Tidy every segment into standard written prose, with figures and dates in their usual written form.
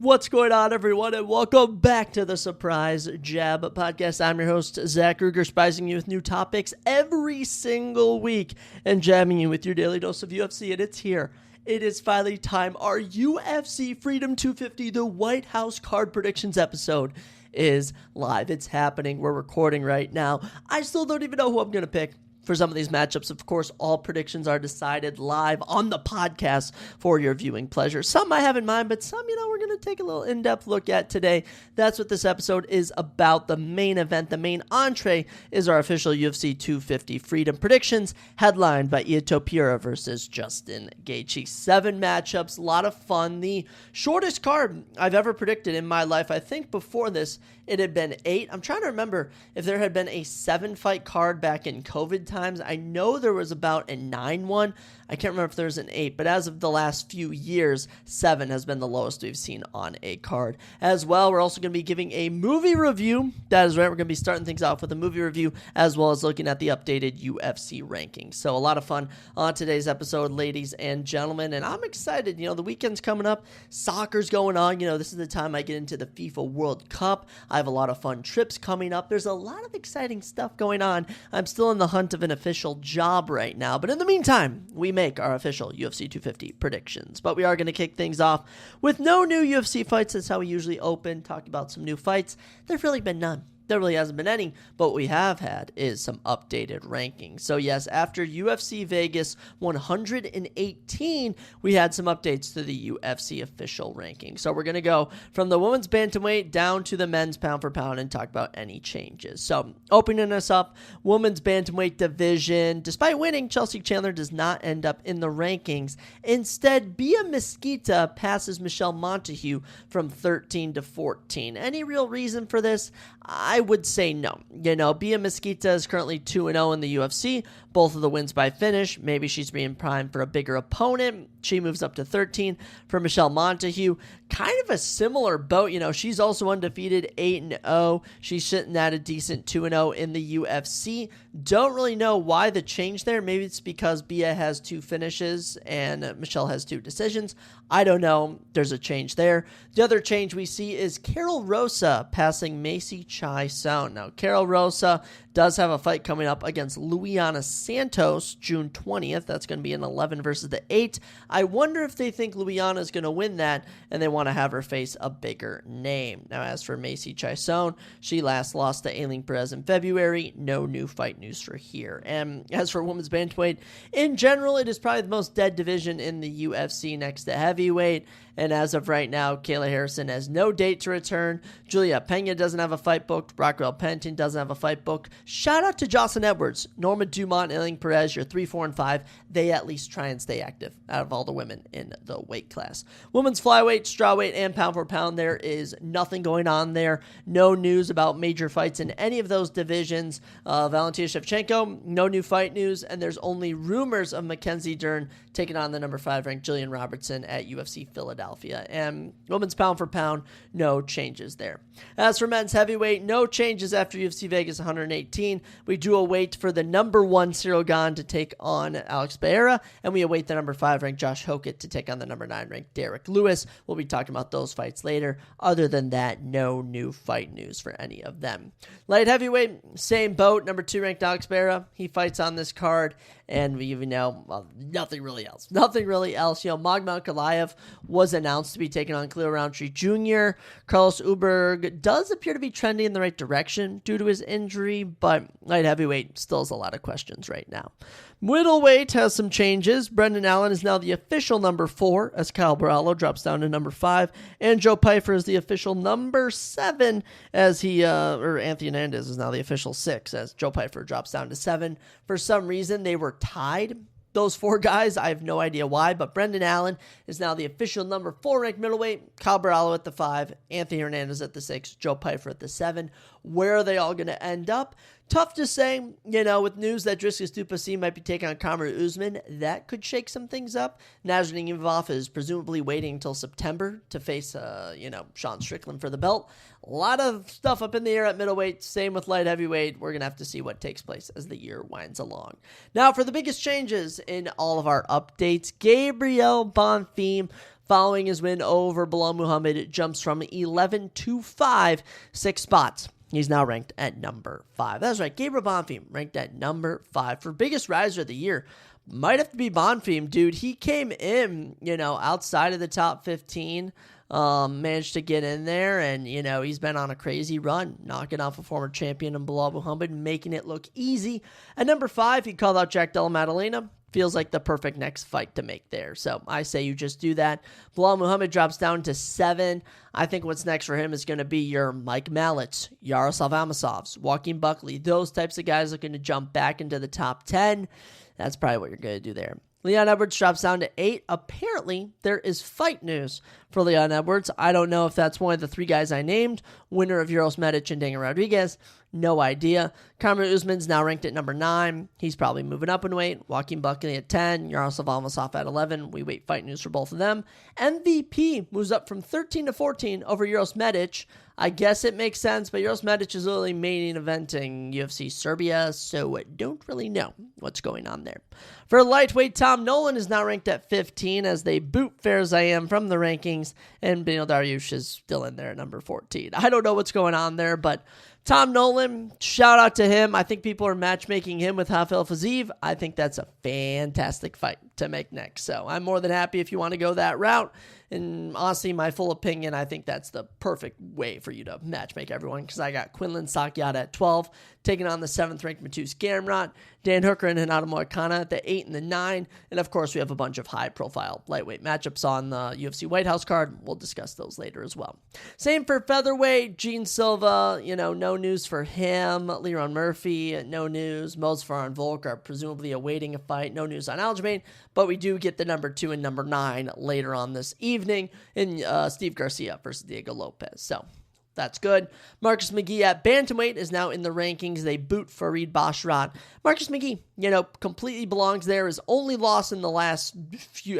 What's going on, everyone, and welcome back to the Surprise Jab Podcast. I'm your host, Zach Ruger, spicing you with new topics every single week and jamming you with your daily dose of UFC, and it's here. It is finally time. Our UFC Freedom 250, the White House card predictions episode, is live. It's happening. We're recording right now. I still don't even know who I'm going to pick for some of these matchups. Of course, all predictions are decided live on the podcast for your viewing pleasure. Some I have in mind, but some, we're going to take a little in-depth look at today. That's what this episode is about. The main event, the main entree, is our official UFC 250 Freedom predictions, headlined by Ito Pira versus Justin Gaethje. 7 matchups, a lot of fun. The shortest card I've ever predicted in my life. I think before this, it had been 8. I'm trying to remember if there had been a 7-fight card back in COVID times. I know there was about a 9 one. I can't remember if there was an 8, but as of the last few years, 7 has been the lowest we've seen on a card. As well, we're also going to be giving a movie review. That is right, we're going to be starting things off with a movie review, as well as looking at the updated UFC rankings. So a lot of fun on today's episode, ladies and gentlemen, and I'm excited. The weekend's coming up, soccer's going on. This is the time I get into the FIFA World Cup. I have a lot of fun trips coming up. There's a lot of exciting stuff going on. I'm still in the hunt of an official job right now, but in the meantime, we make our official UFC 250 predictions. But we are going to kick things off with no new UFC fights. That's how we usually open, talk about some new fights. There've really been none. There really hasn't been any, but what we have had is some updated rankings. So yes, after UFC Vegas 118, we had some updates to the UFC official rankings. So we're going to go from the women's bantamweight down to the men's pound for pound and talk about any changes. So opening us up, women's bantamweight division. Despite winning, Chelsea Chandler does not end up in the rankings. Instead, Bia Mesquita passes Michelle Montague from 13 to 14. Any real reason for this? I would say no. Bia Mesquita is currently 2-0 in the UFC. Both of the wins by finish. Maybe she's being primed for a bigger opponent. She moves up to 13 for Michelle Montague. Kind of a similar boat. She's also undefeated, 8-0. She's sitting at a decent 2-0 in the UFC. Don't really know why the change there. Maybe it's because Bia has 2 finishes and Michelle has 2 decisions. I don't know. There's a change there. The other change we see is Carol Rosa passing Macy Chiasson. Now, Carol Rosa does have a fight coming up against Luiana Santos June 20th. That's going to be an 11 versus the 8. I wonder if they think Luiana is going to win that and they want to have her face a bigger name. Now, as for Macy Chiasson, she last lost to Aileen Perez in February. No new fight news for here. And as for women's bantamweight, in general, it is probably the most dead division in the UFC next to heavyweight. And as of right now, Kayla Harrison has no date to return. Julia Pena doesn't have a fight booked. Raquel Pennington doesn't have a fight booked. Shout out to Jocelyn Edwards, Norma Dumont, and Aileen Perez. You're 3, 4, and 5. They at least try and stay active out of all the women in the weight class. Women's flyweight, strawweight, and pound for pound, there is nothing going on there. No news about major fights in any of those divisions. Valentina Shevchenko, no new fight news. And there's only rumors of Mackenzie Dern taking on the number 5 ranked Jillian Robertson at UFC Philadelphia. And women's pound for pound, no changes there. As for men's heavyweight, no changes after UFC Vegas 118. We do await for the number 1 Cyril Gane to take on Alex Pereira, and we await the number 5 ranked Josh Hokett to take on the number 9 ranked Derek Lewis. We'll be talking about those fights later. Other than that, no new fight news for any of them. Light heavyweight, same boat. Number 2 ranked Alex Pereira. He fights on this card. And we even know nothing really else. Nothing really else. Magomedov Ankalaev was announced to be taking on Khalil Roundtree Jr. Carlos Uberg does appear to be trending in the right direction due to his injury, but light heavyweight still has a lot of questions right now. Middleweight has some changes. Brendan Allen is now the official number 4 as Kyle Borrallo drops down to number 5. And Joe Pyfer is the official number 7 as Anthony Hernandez is now the official 6 as Joe Pyfer drops down to 7. For some reason, they were tied. Those 4 guys, I have no idea why, but Brendan Allen is now the official number 4 ranked middleweight. Kyle Borrallo at the 5, Anthony Hernandez at the 6, Joe Pyfer at the 7. Where are they all going to end up? Tough to say, with news that Dricus du Plessis might be taking on Kamaru Usman, that could shake some things up. Nazarene Imavov is presumably waiting until September to face, Sean Strickland for the belt. A lot of stuff up in the air at middleweight. Same with light heavyweight. We're going to have to see what takes place as the year winds along. Now, for the biggest changes in all of our updates, Gabriel Bonfim following his win over Bilal Muhammad. It jumps from 11 to 5, 6 spots. He's now ranked at number 5. That's right, Gabriel Bonfim ranked at number 5 for biggest riser of the year. Might have to be Bonfim, dude. He came in, outside of the top 15. Managed to get in there, and he's been on a crazy run, knocking off a former champion in Bilal Muhammad, making it look easy. At number 5, he called out Jack Della Maddalena. Feels like the perfect next fight to make there. So I say you just do that. Bilal Muhammad drops down to 7. I think what's next for him is going to be your Mike Mallets, Yaroslav Amosovs, Joaquin Buckley. Those types of guys looking to jump back into the top 10. That's probably what you're going to do there. Leon Edwards drops down to 8. Apparently, there is fight news for Leon Edwards. I don't know if that's one of the 3 guys I named. Winner of Uros Medic and Daniel Rodriguez. No idea. Kamaru Usman's now ranked at number 9. He's probably moving up in weight. Joaquin Buckley at 10. Yaroslav Almasov at 11. We wait fight news for both of them. MVP moves up from 13 to 14 over Uros Medic. I guess it makes sense, but Uros Medic is literally main eventing UFC Serbia, so I don't really know what's going on there. For lightweight, Tom Nolan is now ranked at 15 as they boot Fair-Zayem from the rankings, and Benil Dariush is still in there at number 14. I don't know what's going on there, but Tom Nolan, shout out to him. I think people are matchmaking him with Rafael Fiziev. I think that's a fantastic fight to make next. So I'm more than happy if you want to go that route. And honestly, my full opinion, I think that's the perfect way for you to matchmake everyone, because I got Quinlan Sakyat at 12, taking on the 7th-ranked Matus Gamrot, Dan Hooker and Hinata Moicano at the 8 and the 9, and of course we have a bunch of high-profile lightweight matchups on the UFC White House card. We'll discuss those later as well. Same for featherweight, Gene Silva, no news for him. Leron Murphy, no news. Mosfar and Volk are presumably awaiting a fight. No news on Aljamain, but we do get the number 2 and number 9 later on this evening in Steve Garcia versus Diego Lopez. So that's good. Marcus McGee at bantamweight is now in the rankings. They boot Farid Basharat. Marcus McGee, completely belongs there. His only loss in the last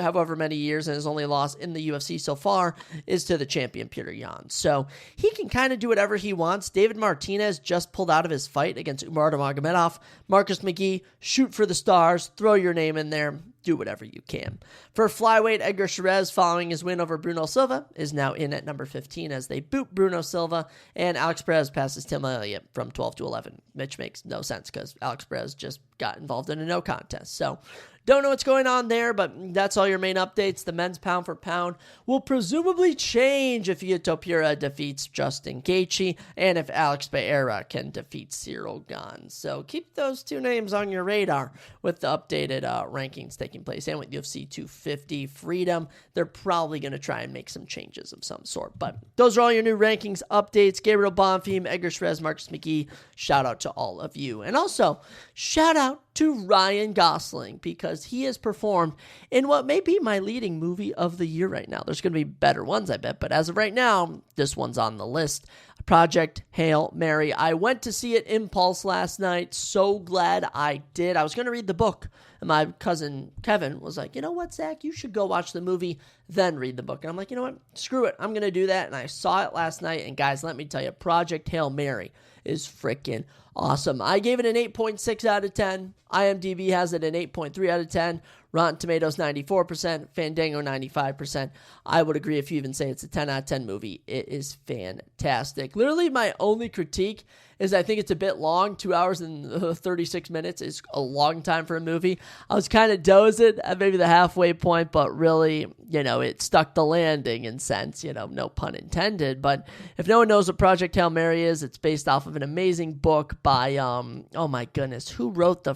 however many years, and his only loss in the UFC so far is to the champion Peter Yan. So he can kind of do whatever he wants. David Martinez just pulled out of his fight against Umar Nurmagomedov. Marcus McGee, shoot for the stars, throw your name in there. Do whatever you can. For flyweight, Edgar Cherez, following his win over Bruno Silva, is now in at number 15 as they boot Bruno Silva, and Alex Perez passes Tim Elliott from 12 to 11, which makes no sense because Alex Perez just got involved in a no contest. So don't know what's going on there, but that's all your main updates. The men's pound for pound will presumably change if Topura defeats Justin Gaethje and if Alex Pereira can defeat Cyril Gane. So keep those 2 names on your radar with the updated rankings taking place. And with UFC 250 Freedom, they're probably going to try and make some changes of some sort. But those are all your new rankings updates. Gabriel Bonfim, Edgar Cherez, Marcus McGee. Shout out to all of you. And also, shout out to Ryan Gosling, because he has performed in what may be my leading movie of the year right now. There's going to be better ones, I bet, but as of right now, this one's on the list. Project Hail Mary. I went to see it Impulse last night. So glad I did. I was going to read the book, and my cousin Kevin was like, you know what, Zach, you should go watch the movie, then read the book. And I'm like, you know what, screw it. I'm going to do that. And I saw it last night, and guys, let me tell you, Project Hail Mary is freaking awesome. I gave it an 8.6 out of 10. IMDb has it an 8.3 out of 10. Rotten Tomatoes 94%, Fandango 95%. I would agree if you even say it's a 10 out of 10 movie. It is fantastic. Literally, my only critique is I think it's a bit long. 2 hours and 36 minutes is a long time for a movie. I was kind of dozing at maybe the halfway point, but really, it stuck the landing in sense, no pun intended. But if no one knows what Project Hail Mary is, it's based off of an amazing book by, oh my goodness, who wrote the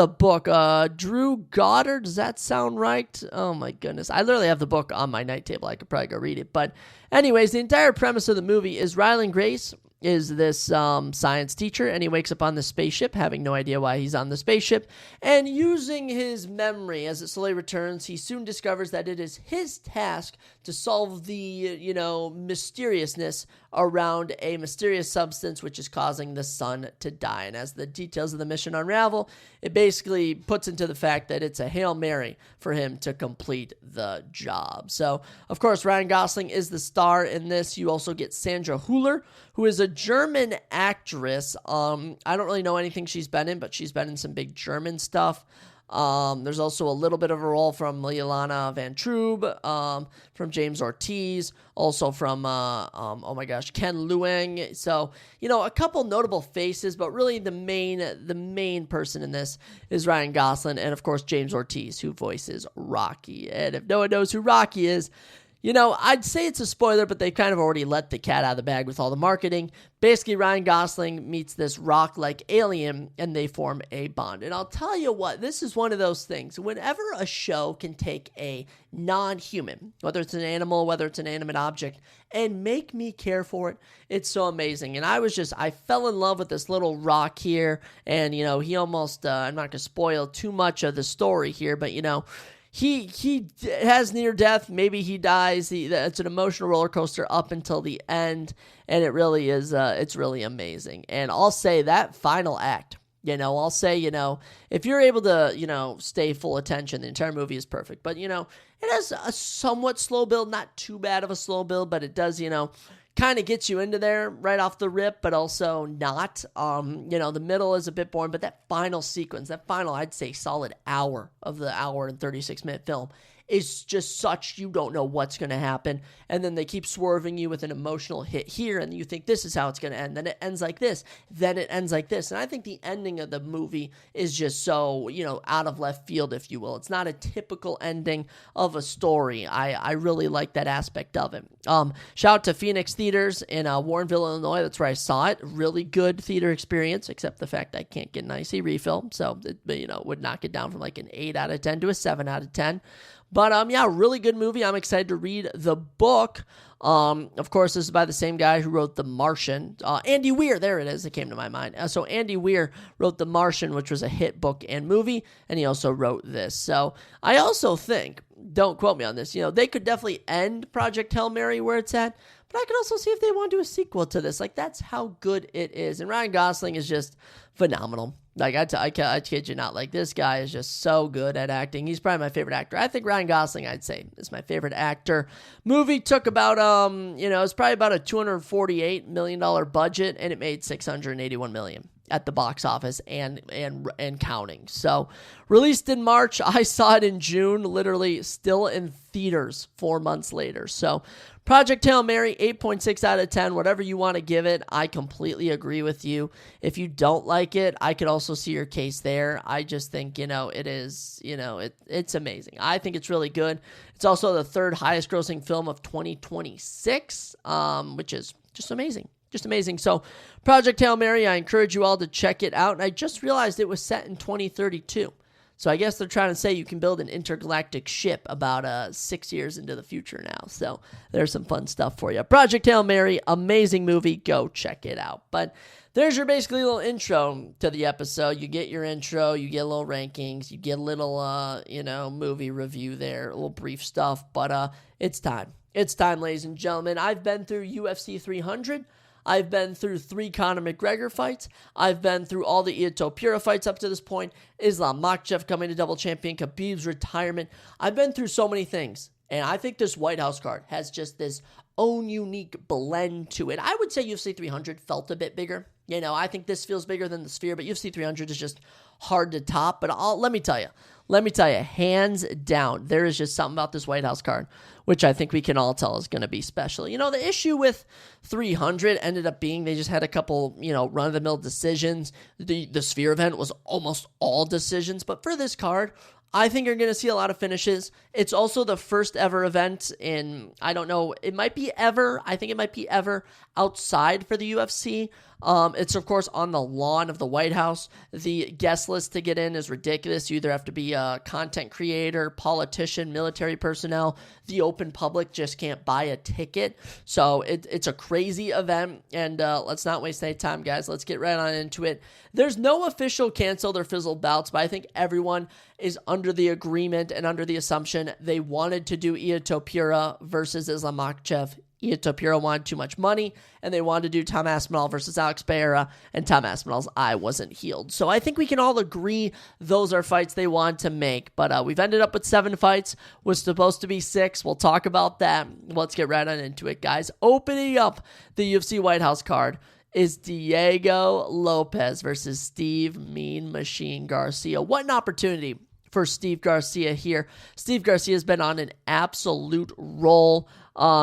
book? Drew Goddard? Does that sound right? Oh my goodness. I literally have the book on my night table. I could probably go read it. But anyways, the entire premise of the movie is Ryland Grace is this science teacher, and he wakes up on the spaceship, having no idea why he's on the spaceship, and using his memory as it slowly returns, he soon discovers that it is his task to solve the, mysteriousness around a mysterious substance which is causing the sun to die. And as the details of the mission unravel, it basically puts into the fact that it's a Hail Mary for him to complete the job. So, of course, Ryan Gosling is the star in this. You also get Sandra Hüller, who is a German actress. I don't really know anything she's been in, but she's been in some big German stuff. There's also a little bit of a role from Liana Van Troob, from James Ortiz, also from, oh my gosh, Ken Luang. So, a couple notable faces, but really the main person in this is Ryan Gosling and, of course, James Ortiz, who voices Rocky. And if no one knows who Rocky is, I'd say it's a spoiler, but they kind of already let the cat out of the bag with all the marketing. Basically, Ryan Gosling meets this rock-like alien, and they form a bond. And I'll tell you what, this is one of those things. Whenever a show can take a non-human, whether it's an animal, whether it's an animate object, and make me care for it, it's so amazing. And I fell in love with this little rock here, and, he almost, I'm not going to spoil too much of the story here, but, He has near death. Maybe he dies. It's an emotional roller coaster up until the end, and it really is. It's really amazing. And I'll say that final act. If you're able to, stay full attention, the entire movie is perfect. But it has a somewhat slow build, not too bad of a slow build, but it does, kind of gets you into there right off the rip, but also not. The middle is a bit boring, but that final sequence, I'd say solid hour of the hour and 36-minute film is just such, you don't know what's going to happen. And then they keep swerving you with an emotional hit here, and you think this is how it's going to end. Then it ends like this. Then it ends like this. And I think the ending of the movie is just so, out of left field, if you will. It's not a typical ending of a story. I really like that aspect of it. Shout out to Phoenix Theaters in Warrenville, Illinois. That's where I saw it. Really good theater experience, except the fact I can't get an IC refill. So, it would knock it down from like an 8 out of 10 to a 7 out of 10. But, really good movie. I'm excited to read the book. Of course, this is by the same guy who wrote The Martian. Andy Weir, there it is. It came to my mind. So Andy Weir wrote The Martian, which was a hit book and movie, and he also wrote this. So I also think, don't quote me on this, they could definitely end Project Hail Mary where it's at, but I could also see if they want to do a sequel to this. Like, that's how good it is. And Ryan Gosling is just phenomenal. Like, I kid you not. Like, this guy is just so good at acting. He's probably my favorite actor. I think Ryan Gosling, I'd say, is my favorite actor. Movie took about, it's probably about a $248 million budget, and it made $681 million at the box office and counting. So, released in March. I saw it in June, literally still in theaters 4 months later. So, Project Hail Mary, 8.6 out of 10, whatever you want to give it. I completely agree with you. If you don't like it, I could also see your case there. I just think, it is, it's amazing. I think it's really good. It's also the third highest grossing film of 2026, which is just amazing. Just amazing. So, Project Hail Mary, I encourage you all to check it out. And I just realized it was set in 2032. So I guess they're trying to say you can build an intergalactic ship about 6 years into the future now. So there's some fun stuff for you. Project Hail Mary, amazing movie. Go check it out. But there's your basically little intro to the episode. You get your intro, you get a little rankings, you get a little, movie review there, a little brief stuff. But it's time. It's time, ladies and gentlemen. I've been through UFC 300. I've been through 3 Conor McGregor fights. I've been through all the Ito Pira fights up to this point. Islam Makhachev coming to double champion. Khabib's retirement. I've been through so many things. And I think this White House card has just this own unique blend to it. I would say UFC 300 felt a bit bigger. I think this feels bigger than the Sphere, but UFC 300 is just hard to top. But let me tell you, hands down, there is just something about this White House card, which I think we can all tell is going to be special. The issue with 300 ended up being they just had a couple, run-of-the-mill decisions. The Sphere event was almost all decisions. But for this card, I think you're going to see a lot of finishes. It's also the first ever event in, I don't know, I think it might be ever outside for the UFC. It's, of course, on the lawn of the White House. The guest list to get in is ridiculous. You either have to be a content creator, politician, military personnel. The open public just can't buy a ticket. So it's a crazy event, and let's not waste any time, guys. Let's get right on into it. There's no official canceled or fizzled bouts, but I think everyone is under the agreement and under the assumption they wanted to do Ito Pira versus Islam Makhachev. Ito Pira wanted too much money, and they wanted to do Tom Aspinall versus Alex Pereira, and Tom Aspinall's eye wasn't healed. So I think we can all agree those are fights they want to make, but we've ended up with 7 fights. Was supposed to be 6. We'll talk about that. Let's get right on into it, guys. Opening up the UFC White House card is Diego Lopez versus Steve Mean Machine Garcia. What an opportunity for Steve Garcia here. Steve Garcia has been on an absolute roll.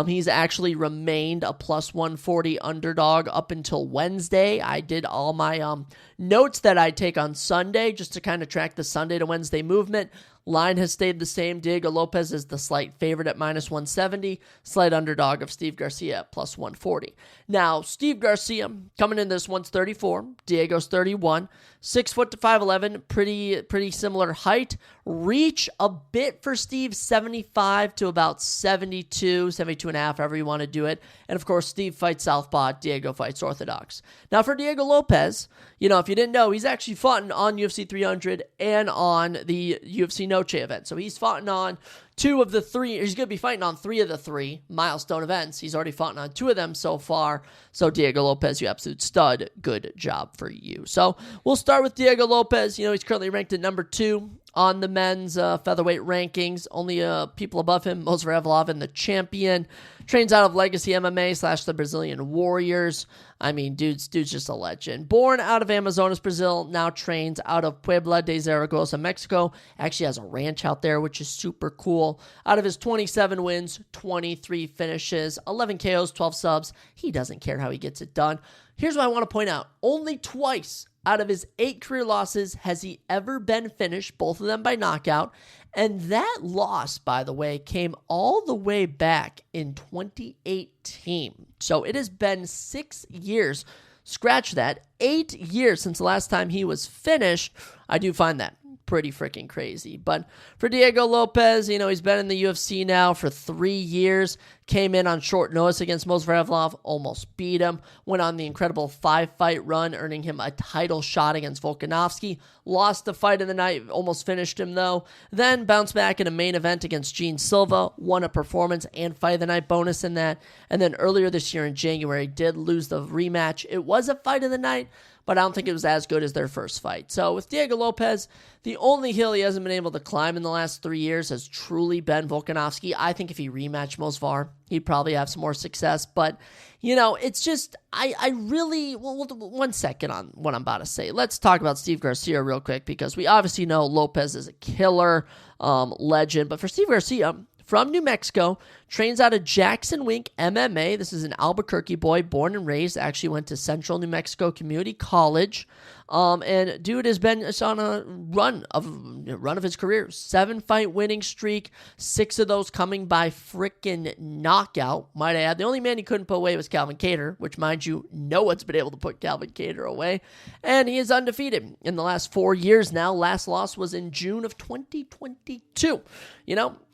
He's actually remained a plus 140 underdog up until Wednesday. I did all my notes that I take on Sunday just to kind of track the Sunday to Wednesday movement. Line has stayed the same. Diego Lopez is the slight favorite at minus 170. Slight underdog of Steve Garcia at plus 140. Now, Steve Garcia coming in this one's 34. Diego's 31. 6 foot to 5'11". Pretty similar height. Reach a bit for Steve, 75 to about 72 and a half, however you want to do it. And of course, Steve fights southpaw. Diego fights orthodox. Now, for Diego Lopez, if you didn't know, he's actually fought on UFC 300 and on the UFC Noche event. So he's fought on 2 of the 3. He's going to be fighting on 3 of the 3 milestone events. He's already fought on 2 of them so far. So Diego Lopez, you absolute stud. Good job for you. So we'll start with Diego Lopez. He's currently ranked at number 2 on the men's featherweight rankings. Only people above him, Movsar Evloev, the champion. Trains out of Legacy MMA / the Brazilian Warriors. I mean, dude's just a legend. Born out of Amazonas, Brazil, now trains out of Puebla de Zaragoza, Mexico. Actually has a ranch out there, which is super cool. Out of his 27 wins, 23 finishes, 11 KOs, 12 subs. He doesn't care how he gets it done. Here's what I want to point out. Only twice out of his 8 career losses has he ever been finished, both of them by knockout. And that loss, by the way, came all the way back in 2018. So it has been 6 years, scratch that, 8 years since the last time he was finished. I do find that pretty freaking crazy. But for Diego Lopez, he's been in the UFC now for 3 years. Came in on short notice against Movsar Evloev, almost beat him. Went on the incredible 5-fight run, earning him a title shot against Volkanovski. Lost the fight of the night, almost finished him though. Then bounced back in a main event against Gene Silva, won a performance and fight of the night bonus in that. And then earlier this year in January, did lose the rematch. It was a fight of the night, but I don't think it was as good as their first fight. So with Diego Lopez, the only hill he hasn't been able to climb in the last 3 years has truly been Volkanovski. I think if he rematched Movsar, he'd probably have some more success. But, it's just, I really, well, 1 second on what I'm about to say. Let's talk about Steve Garcia real quick, because we obviously know Lopez is a killer legend. But for Steve Garcia, from New Mexico, trains out of Jackson Wink MMA. This is an Albuquerque boy, born and raised. Actually went to Central New Mexico Community College. And dude has been on a run of his career. 7-fight winning streak, 6 of those coming by frickin' knockout. Might I add, the only man he couldn't put away was Calvin Kattar, which, mind you, no one's been able to put Calvin Kattar away. And he is undefeated in the last 4 years now. Last loss was in June of 2022.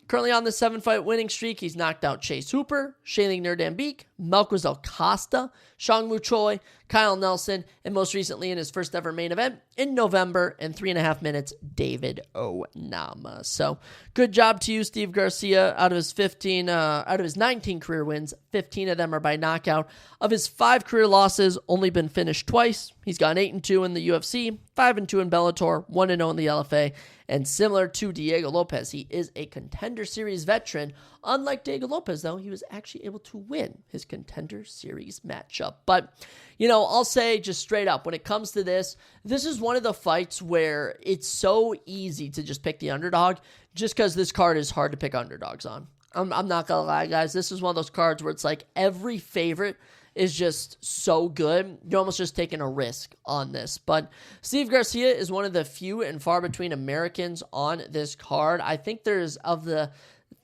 Currently on the 7-fight winning streak, he's knocked out Chase Hooper, Shailene Nerdambeek, Malquisel Costa, Shangmu Choi, Kyle Nelson, and most recently in his first ever main event in November in 3.5 minutes, David Onama. So good job to you, Steve Garcia. Out of his 19 career wins, 15 of them are by knockout. Of his 5 career losses, only been finished twice. He's gone 8-2 in the UFC, 5-2 in Bellator, 1-0 in the LFA. And similar to Diego Lopez, he is a Contender Series veteran. Unlike Diego Lopez, though, he was actually able to win his Contender Series matchup. But, I'll say just straight up, when it comes to this is one of the fights where it's so easy to just pick the underdog, just because this card is hard to pick underdogs on. I'm not going to lie, guys. This is one of those cards where it's like every favorite is just so good. You're almost just taking a risk on this. But Steve Garcia is one of the few and far between Americans on this card. I think there's, of the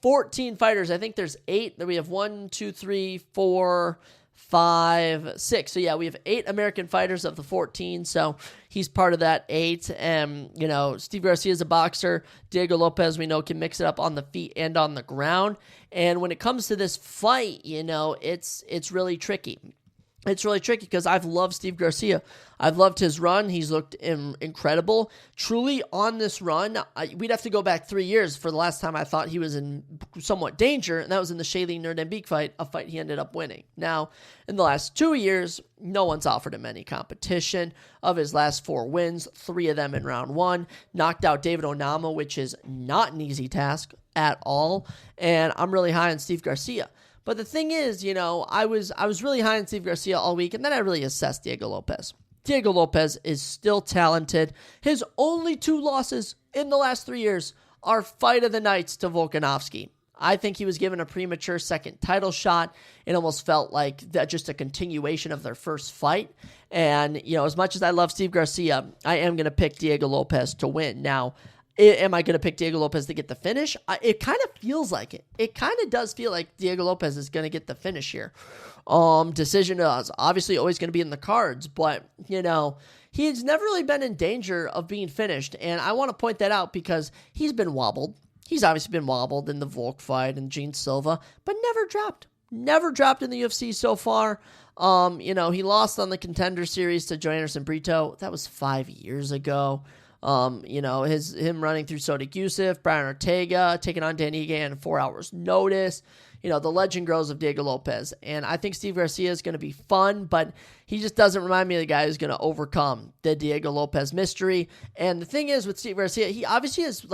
14 fighters, I think there's 8. That we have 1, 2, 3, 4, 5, 6. So yeah, we have 8 American fighters of the 14. So he's part of that 8. And, Steve Garcia is a boxer. Diego Lopez, we know, can mix it up on the feet and on the ground. And when it comes to this fight, it's really tricky. It's really tricky because I've loved Steve Garcia. I've loved his run. He's looked incredible. Truly on this run, we'd have to go back 3 years for the last time I thought he was in somewhat danger, and that was in the Shailene Nerdambeek fight, a fight he ended up winning. Now, in the last 2 years, no one's offered him any competition. Of his last 4 wins, 3 of them in round 1. Knocked out David Onama, which is not an easy task at all, and I'm really high on Steve Garcia. But the thing is, I was really high on Steve Garcia all week, and then I really assessed Diego Lopez. Diego Lopez is still talented. His only 2 losses in the last 3 years are fight of the nights to Volkanovski. I think he was given a premature second title shot. It almost felt like that just a continuation of their first fight. And, as much as I love Steve Garcia, I am going to pick Diego Lopez to win. Now, am I going to pick Diego Lopez to get the finish? It kind of feels like it. It kind of does feel like Diego Lopez is going to get the finish here. Decision is obviously always going to be in the cards, but, he's never really been in danger of being finished. And I want to point that out because he's been wobbled. He's obviously been wobbled in the Volk fight and Gene Silva, but never dropped. Never dropped in the UFC so far. He lost on the Contender Series to Joe Anderson Brito. That was 5 years ago. Him running through Sodiq Yusuff, Brian Ortega, taking on Dan Ige in 4 hours notice. The legend grows of Diego Lopez. And I think Steve Garcia is going to be fun, but he just doesn't remind me of the guy who's going to overcome the Diego Lopez mystery. And the thing is with Steve Garcia, he obviously has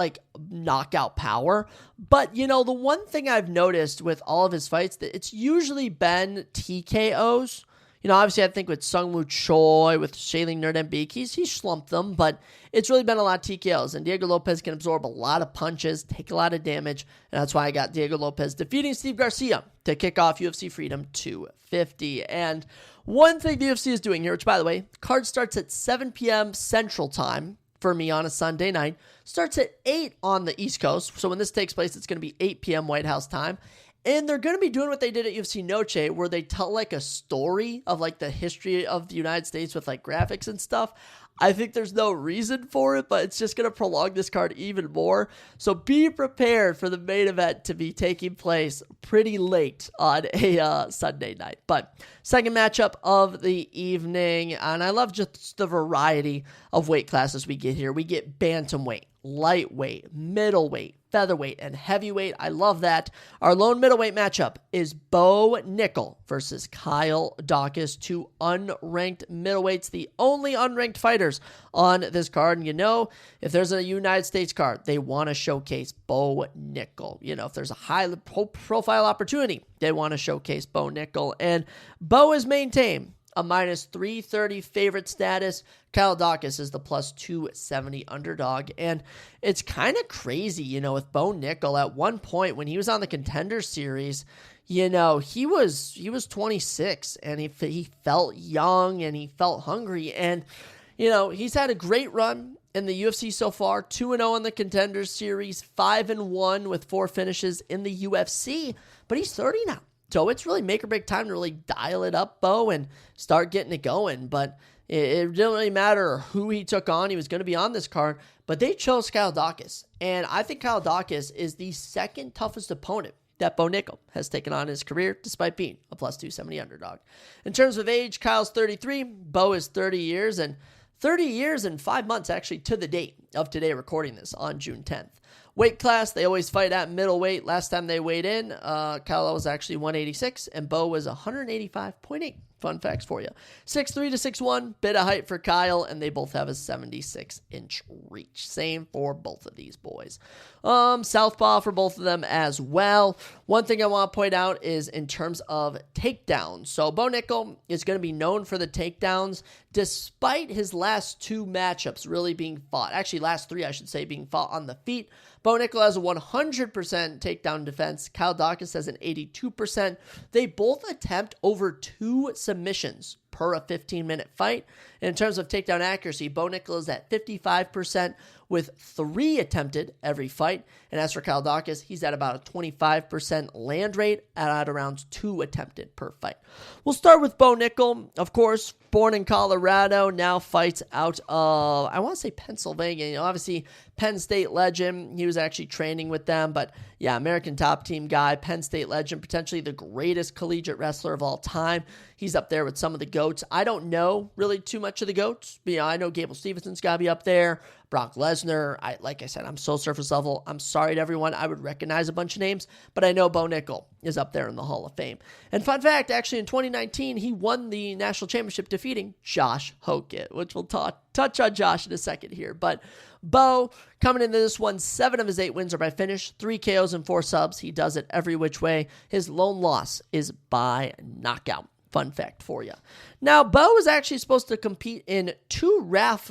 knockout power. But, the one thing I've noticed with all of his fights, that it's usually been TKOs. Obviously I think with Sungwoo Choi, with Shailene Nurdenbeek, he's slumped them, but it's really been a lot of TKOs, and Diego Lopez can absorb a lot of punches, take a lot of damage, and that's why I got Diego Lopez defeating Steve Garcia to kick off UFC Freedom 250. And one thing the UFC is doing here, which by the way, card starts at 7 p.m. Central Time for me on a Sunday night, starts at 8 on the East Coast, so when this takes place, it's going to be 8 p.m. White House time. And they're going to be doing what they did at UFC Noche, where they tell a story of the history of the United States with graphics and stuff. I think there's no reason for it, but it's just going to prolong this card even more. So be prepared for the main event to be taking place pretty late on a Sunday night. But second matchup of the evening, and I love just the variety of weight classes we get here. We get bantamweight, lightweight, middleweight, featherweight, and heavyweight. I love that. Our lone middleweight matchup is Bo Nickel versus Kyle Dawkins, 2 unranked middleweights, the only unranked fighters on this card. And if there's a United States card, they want to showcase Bo Nickel. If there's a high profile opportunity, they want to showcase Bo Nickel. And Bo is maintained a minus 330 favorite status. Kyle Dawkins is the plus 270 underdog. And it's kind of crazy, with Bo Nickel at one point when he was on the Contender Series, he was 26 and he felt young and he felt hungry. And, he's had a great run in the UFC so far, 2-0 in the Contender Series, 5-1 with 4 finishes in the UFC, but he's 30 now. So it's really make or break time to really dial it up, Bo, and start getting it going. But it didn't really matter who he took on. He was going to be on this card, but they chose Kyle Dawkins. And I think Kyle Dawkins is the second toughest opponent that Bo Nickel has taken on in his career, despite being a plus 270 underdog. In terms of age, Kyle's 33, Bo is 30 years, and 30 years and 5 months actually to the date of today recording this on June 10th. Weight class, they always fight at middleweight. Last time they weighed in, Kyle was actually 186 and Bo was 185.8. Fun facts for you. 6'3 to 6'1, bit of height for Kyle, and they both have a 76-inch reach. Same for both of these boys. Southpaw for both of them as well. One thing I want to point out is in terms of takedowns. So Bo Nickel is going to be known for the takedowns, despite his last 2 matchups really being fought. Actually, last 3, I should say, being fought on the feet. Bo Nickel has a 100% takedown defense. Kyle Dawkins has an 82%. They both attempt over 2 submissions per a 15-minute fight. And in terms of takedown accuracy, Bo Nickel is at 55% with 3 attempted every fight. And as for Kyle Dawkins, he's at about a 25% land rate at around 2 attempted per fight. We'll start with Bo Nickel, of course, born in Colorado, now fights out of, I want to say Pennsylvania. Obviously, Penn State legend. He was actually training with them, but yeah, American top team guy, Penn State legend, potentially the greatest collegiate wrestler of all time. He's up there with some of the GOATs. I don't know really too much of the GOATs. I know Gable Stevenson's got to be up there. Brock Lesnar. Like I said, I'm so surface level. I'm sorry to everyone. I would recognize a bunch of names, but I know Bo Nickel is up there in the Hall of Fame. And fun fact, actually in 2019, he won the national championship defeating Josh Hockett, which we'll touch on Josh in a second here. But Bo, coming into this one, 7 of his 8 wins are by finish, 3 KOs and 4 subs. He does it every which way. His lone loss is by knockout. Fun fact for you. Now, Bo is actually supposed to compete in two RAF's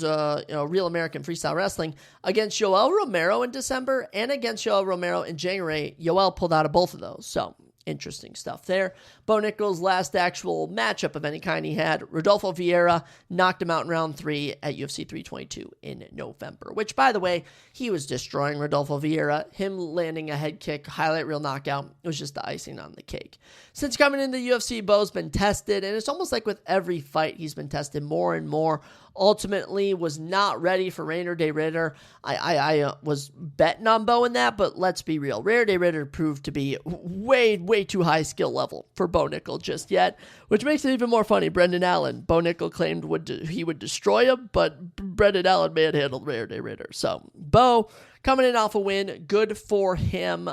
Real American Freestyle Wrestling against Yoel Romero in December and against Yoel Romero in January. Yoel pulled out of both of those, so interesting stuff there. Bo Nickal's last actual matchup of any kind he had, Rodolfo Vieira knocked him out in round 3 at UFC 322 in November, which, by the way, he was destroying Rodolfo Vieira. Him landing a head kick, highlight reel knockout, it was just the icing on the cake. Since coming into the UFC, Bo's been tested, and it's almost like with every fight, he's been tested more and more. Ultimately was not ready for Rainer de Ridder. I was betting on Bo in that, but let's be real. Rainer de Ridder proved to be way too high skill level for Bo Nickal just yet, which makes it even more funny. Brendan Allen, Bo Nickal claimed he would destroy him, but Brendan Allen manhandled Rainer de Ridder. So Bo coming in off a win, good for him.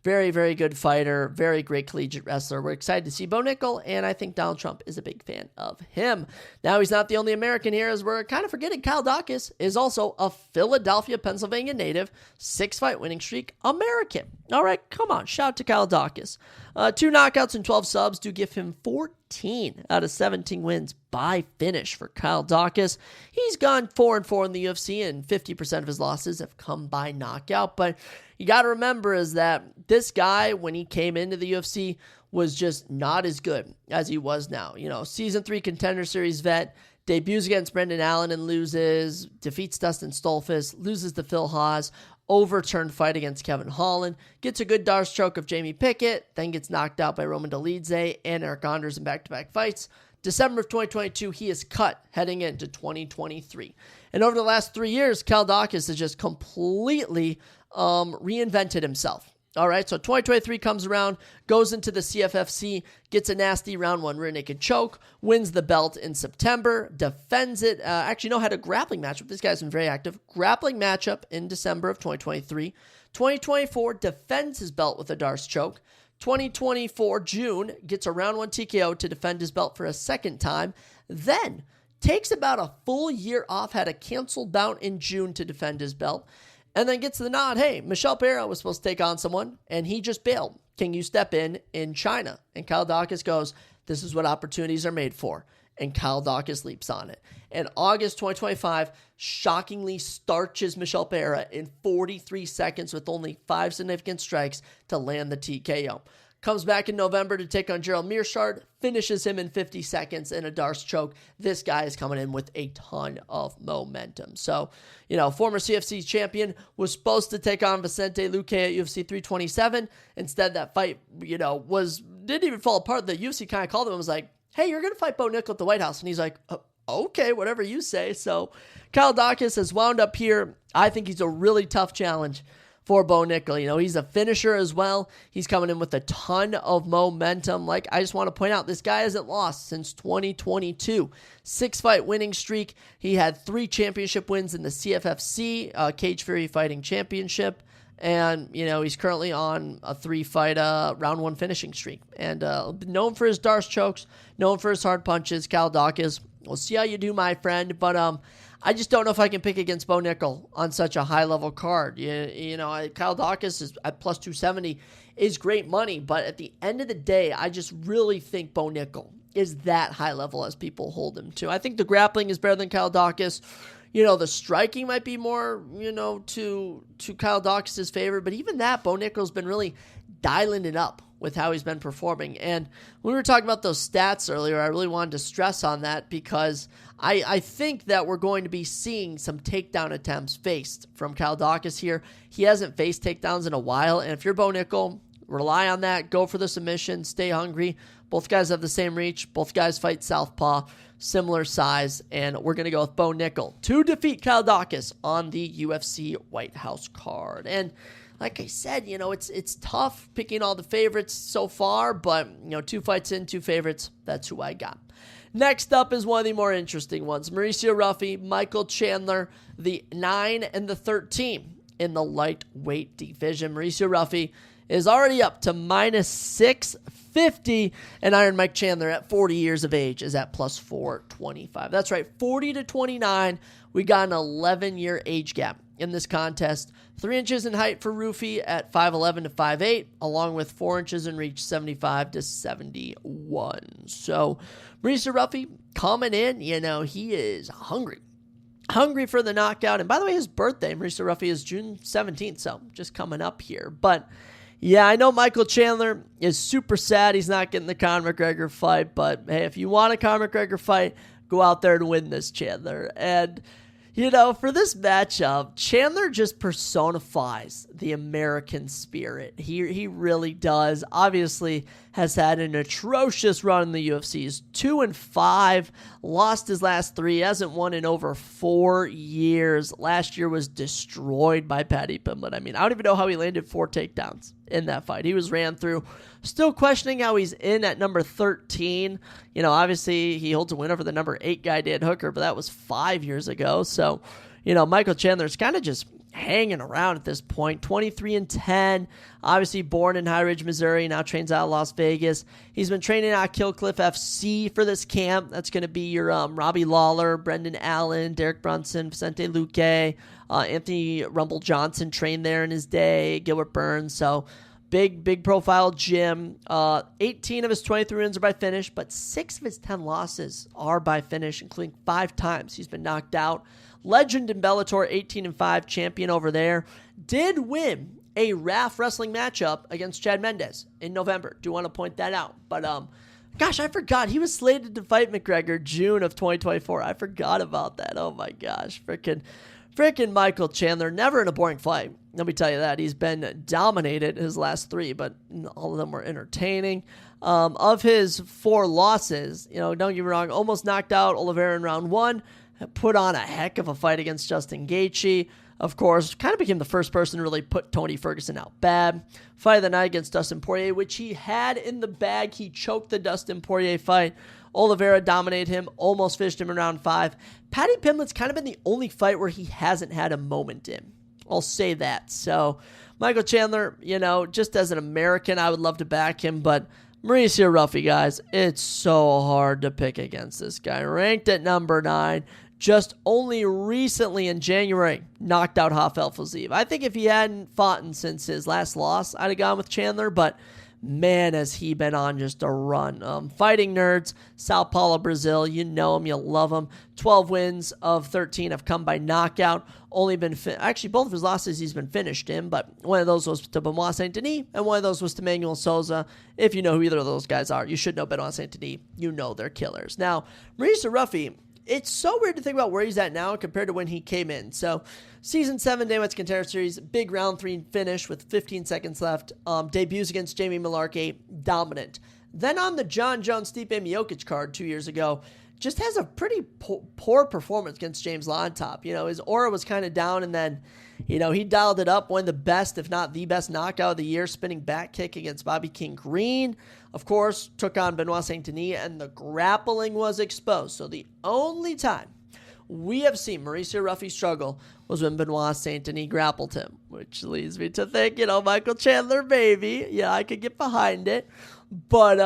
Very, very good fighter, very great collegiate wrestler. We're excited to see Bo Nickal, and I think Donald Trump is a big fan of him. Now, he's not the only American here, as we're kind of forgetting Kyle Dawkins is also a Philadelphia, Pennsylvania native, 6-fight winning streak American. All right, come on, shout out to Kyle Dawkins. 2 knockouts and 12 subs do give him 14 out of 17 wins by finish for Kyle Dawkins. He's gone 4-4 in the UFC, and 50% of his losses have come by knockout, but you got to remember is that this guy, when he came into the UFC, was just not as good as he was now. Season 3 Contender Series vet, debuts against Brendan Allen and loses, defeats Dustin Stolfus, loses to Phil Haas, overturned fight against Kevin Holland, gets a good Darce choke of Jamie Pickett, then gets knocked out by Roman Dolidze and Eric Anders in back-to-back fights. December of 2022, he is cut heading into 2023. And over the last 3 years, Kyle Dawkins has just completely reinvented himself. All right, so 2023 comes around, goes into the CFFC, gets a nasty round 1 rear naked choke, wins the belt in September, defends it. Had a grappling matchup. This guy's been very active. Grappling matchup in December of 2023. 2024 defends his belt with a Darce choke. 2024 June gets a round 1 TKO to defend his belt for a second time. Then takes about a full year off, had a canceled bout in June to defend his belt. And then gets the nod, hey, Michel Pereira was supposed to take on someone, and he just bailed. Can you step in China? And Kyle Dawkins goes, this is what opportunities are made for. And Kyle Dawkins leaps on it. And August 2025 shockingly starches Michel Pereira in 43 seconds with only 5 significant strikes to land the TKO. Comes back in November to take on Gerald Mearshart, finishes him in 50 seconds in a Darce choke. This guy is coming in with a ton of momentum. So, former CFC champion was supposed to take on Vicente Luque at UFC 327. Instead, that fight, didn't even fall apart. The UFC kind of called him and was like, hey, you're going to fight Bo Nickal at the White House. And he's like, okay, whatever you say. So Kyle Dawkins has wound up here. I think he's a really tough challenge for Bo Nickal. He's a finisher as well. He's coming in with a ton of momentum. I just want to point out, this guy hasn't lost since 2022. 6-fight winning streak. He had 3 championship wins in the CFFC, Cage Fury Fighting Championship. And, he's currently on a 3-fight round 1 finishing streak. And known for his Darce chokes, known for his hard punches. Kyle Dawkins, we'll see how you do, my friend. But I just don't know if I can pick against Bo Nickal on such a high-level card. Kyle Dawkins is at plus 270 is great money, but at the end of the day, I just really think Bo Nickal is that high level as people hold him to. I think the grappling is better than Kyle Dawkins. The striking might be more, to Kyle Dawkins' favor, but even that, Bo Nickal's been really dialing it up with how he's been performing. And when we were talking about those stats earlier, I really wanted to stress on that because I think that we're going to be seeing some takedown attempts faced from Kyle Dawkins here. He hasn't faced takedowns in a while, and if you're Bo Nickal, rely on that. Go for the submission. Stay hungry. Both guys have the same reach. Both guys fight southpaw, similar size, and we're going to go with Bo Nickal to defeat Kyle Dawkins on the UFC White House card. And like I said, it's tough picking all the favorites so far, but 2 fights in, 2 favorites, that's who I got. Next up is one of the more interesting ones. Mauricio Ruffy, Michael Chandler, the 9 and the 13 in the lightweight division. Mauricio Ruffy is already up to minus 650, and Iron Mike Chandler at 40 years of age is at plus 425. That's right, 40 to 29. We got an 11-year age gap in this contest. 3 inches in height for Rufi at 5'11 to 5'8, along with 4 inches in reach, 75 to 71. So Mauricio Rufi coming in, he is hungry for the knockout. And by the way, his birthday, Mauricio Rufi, is June 17th, so just coming up here. But yeah, I know Michael Chandler is super sad he's not getting the Conor McGregor fight, but hey, if you want a Conor McGregor fight, go out there and win this, Chandler. And for this matchup, Chandler just personifies the American spirit. He really does. Obviously, has had an atrocious run in the UFC. He's 2-5, lost his last 3, hasn't won in over 4 years. Last year was destroyed by Paddy Pimblett. I don't even know how he landed 4 takedowns in that fight. He was ran through. Still questioning how he's in at number 13. Obviously he holds a win over the number 8 guy, Dan Hooker, but that was 5 years ago. So, Michael Chandler's kind of just hanging around at this point. 23-10. Obviously born in High Ridge, Missouri, now trains out of Las Vegas. He's been training at Killcliff FC for this camp. That's going to be your Robbie Lawler, Brendan Allen, Derek Brunson, Vicente Luque, Anthony Rumble Johnson trained there in his day, Gilbert Burns. So big profile gym. 18 of his 23 wins are by finish, but 6 of his 10 losses are by finish, including 5 times he's been knocked out. Legend in Bellator, 18-5, champion over there. Did win a RAF wrestling matchup against Chad Mendes in November. Do want to point that out. But, gosh, I forgot. He was slated to fight McGregor June of 2024. I forgot about that. Oh, my gosh. Freaking Michael Chandler. Never in a boring fight. Let me tell you that. He's been dominated his last 3, but all of them were entertaining. Of his 4 losses, don't get me wrong, almost knocked out Oliveira in round 1. Put on a heck of a fight against Justin Gaethje. Of course, kind of became the first person to really put Tony Ferguson out bad. Fight of the night against Dustin Poirier, which he had in the bag. He choked the Dustin Poirier fight. Oliveira dominated him, almost finished him in round 5. Paddy Pimblett's kind of been the only fight where he hasn't had a moment in. I'll say that. So, Michael Chandler, just as an American, I would love to back him, but Mauricio Rufi, guys, it's so hard to pick against this guy. Ranked at number 9. Just only recently in January knocked out Rafael Fiziev. I think if he hadn't fought since his last loss, I'd have gone with Chandler, but man, has he been on just a run. Fighting Nerds, Sao Paulo, Brazil. You know him, you love him. 12 wins of 13 have come by knockout. Only been actually both of his losses he's been finished in, but one of those was to Benoit Saint-Denis, and one of those was to Manuel Souza. If you know who either of those guys are, you should know Benoit Saint-Denis. You know they're killers. Now, Mauricio Rufi, it's so weird to think about where he's at now compared to when he came in. So, Season 7 Dana Contender Series, big round 3 finish with 15 seconds left. Debuts against Jamie Malarkey, dominant. Then on the John Jones-Stipe Miocic card 2 years ago, just has a pretty poor performance against James Law on top. His aura was kind of down, and then, he dialed it up. One of the best, if not the best knockout of the year, spinning back kick against Bobby King Green. Of course, took on Benoit Saint-Denis, and the grappling was exposed. So the only time we have seen Mauricio Rufi struggle was when Benoit Saint-Denis grappled him, which leads me to think, Michael Chandler, baby. Yeah, I could get behind it. But,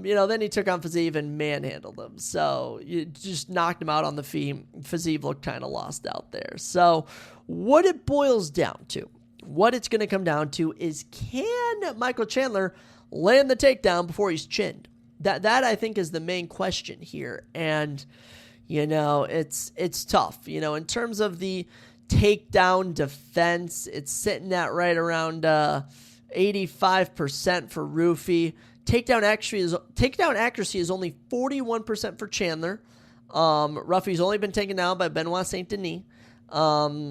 then he took on Fiziev and manhandled him. So you just knocked him out on the feet. Fiziev looked kind of lost out there. So what it boils down to, what it's going to come down to is, can Michael Chandler land the takedown before he's chinned? That I think is the main question here. And, it's tough. In terms of the takedown defense, it's sitting at right around 85% for Rufi. Takedown accuracy is only 41% for Chandler. Rufi's only been taken down by Benoit Saint-Denis.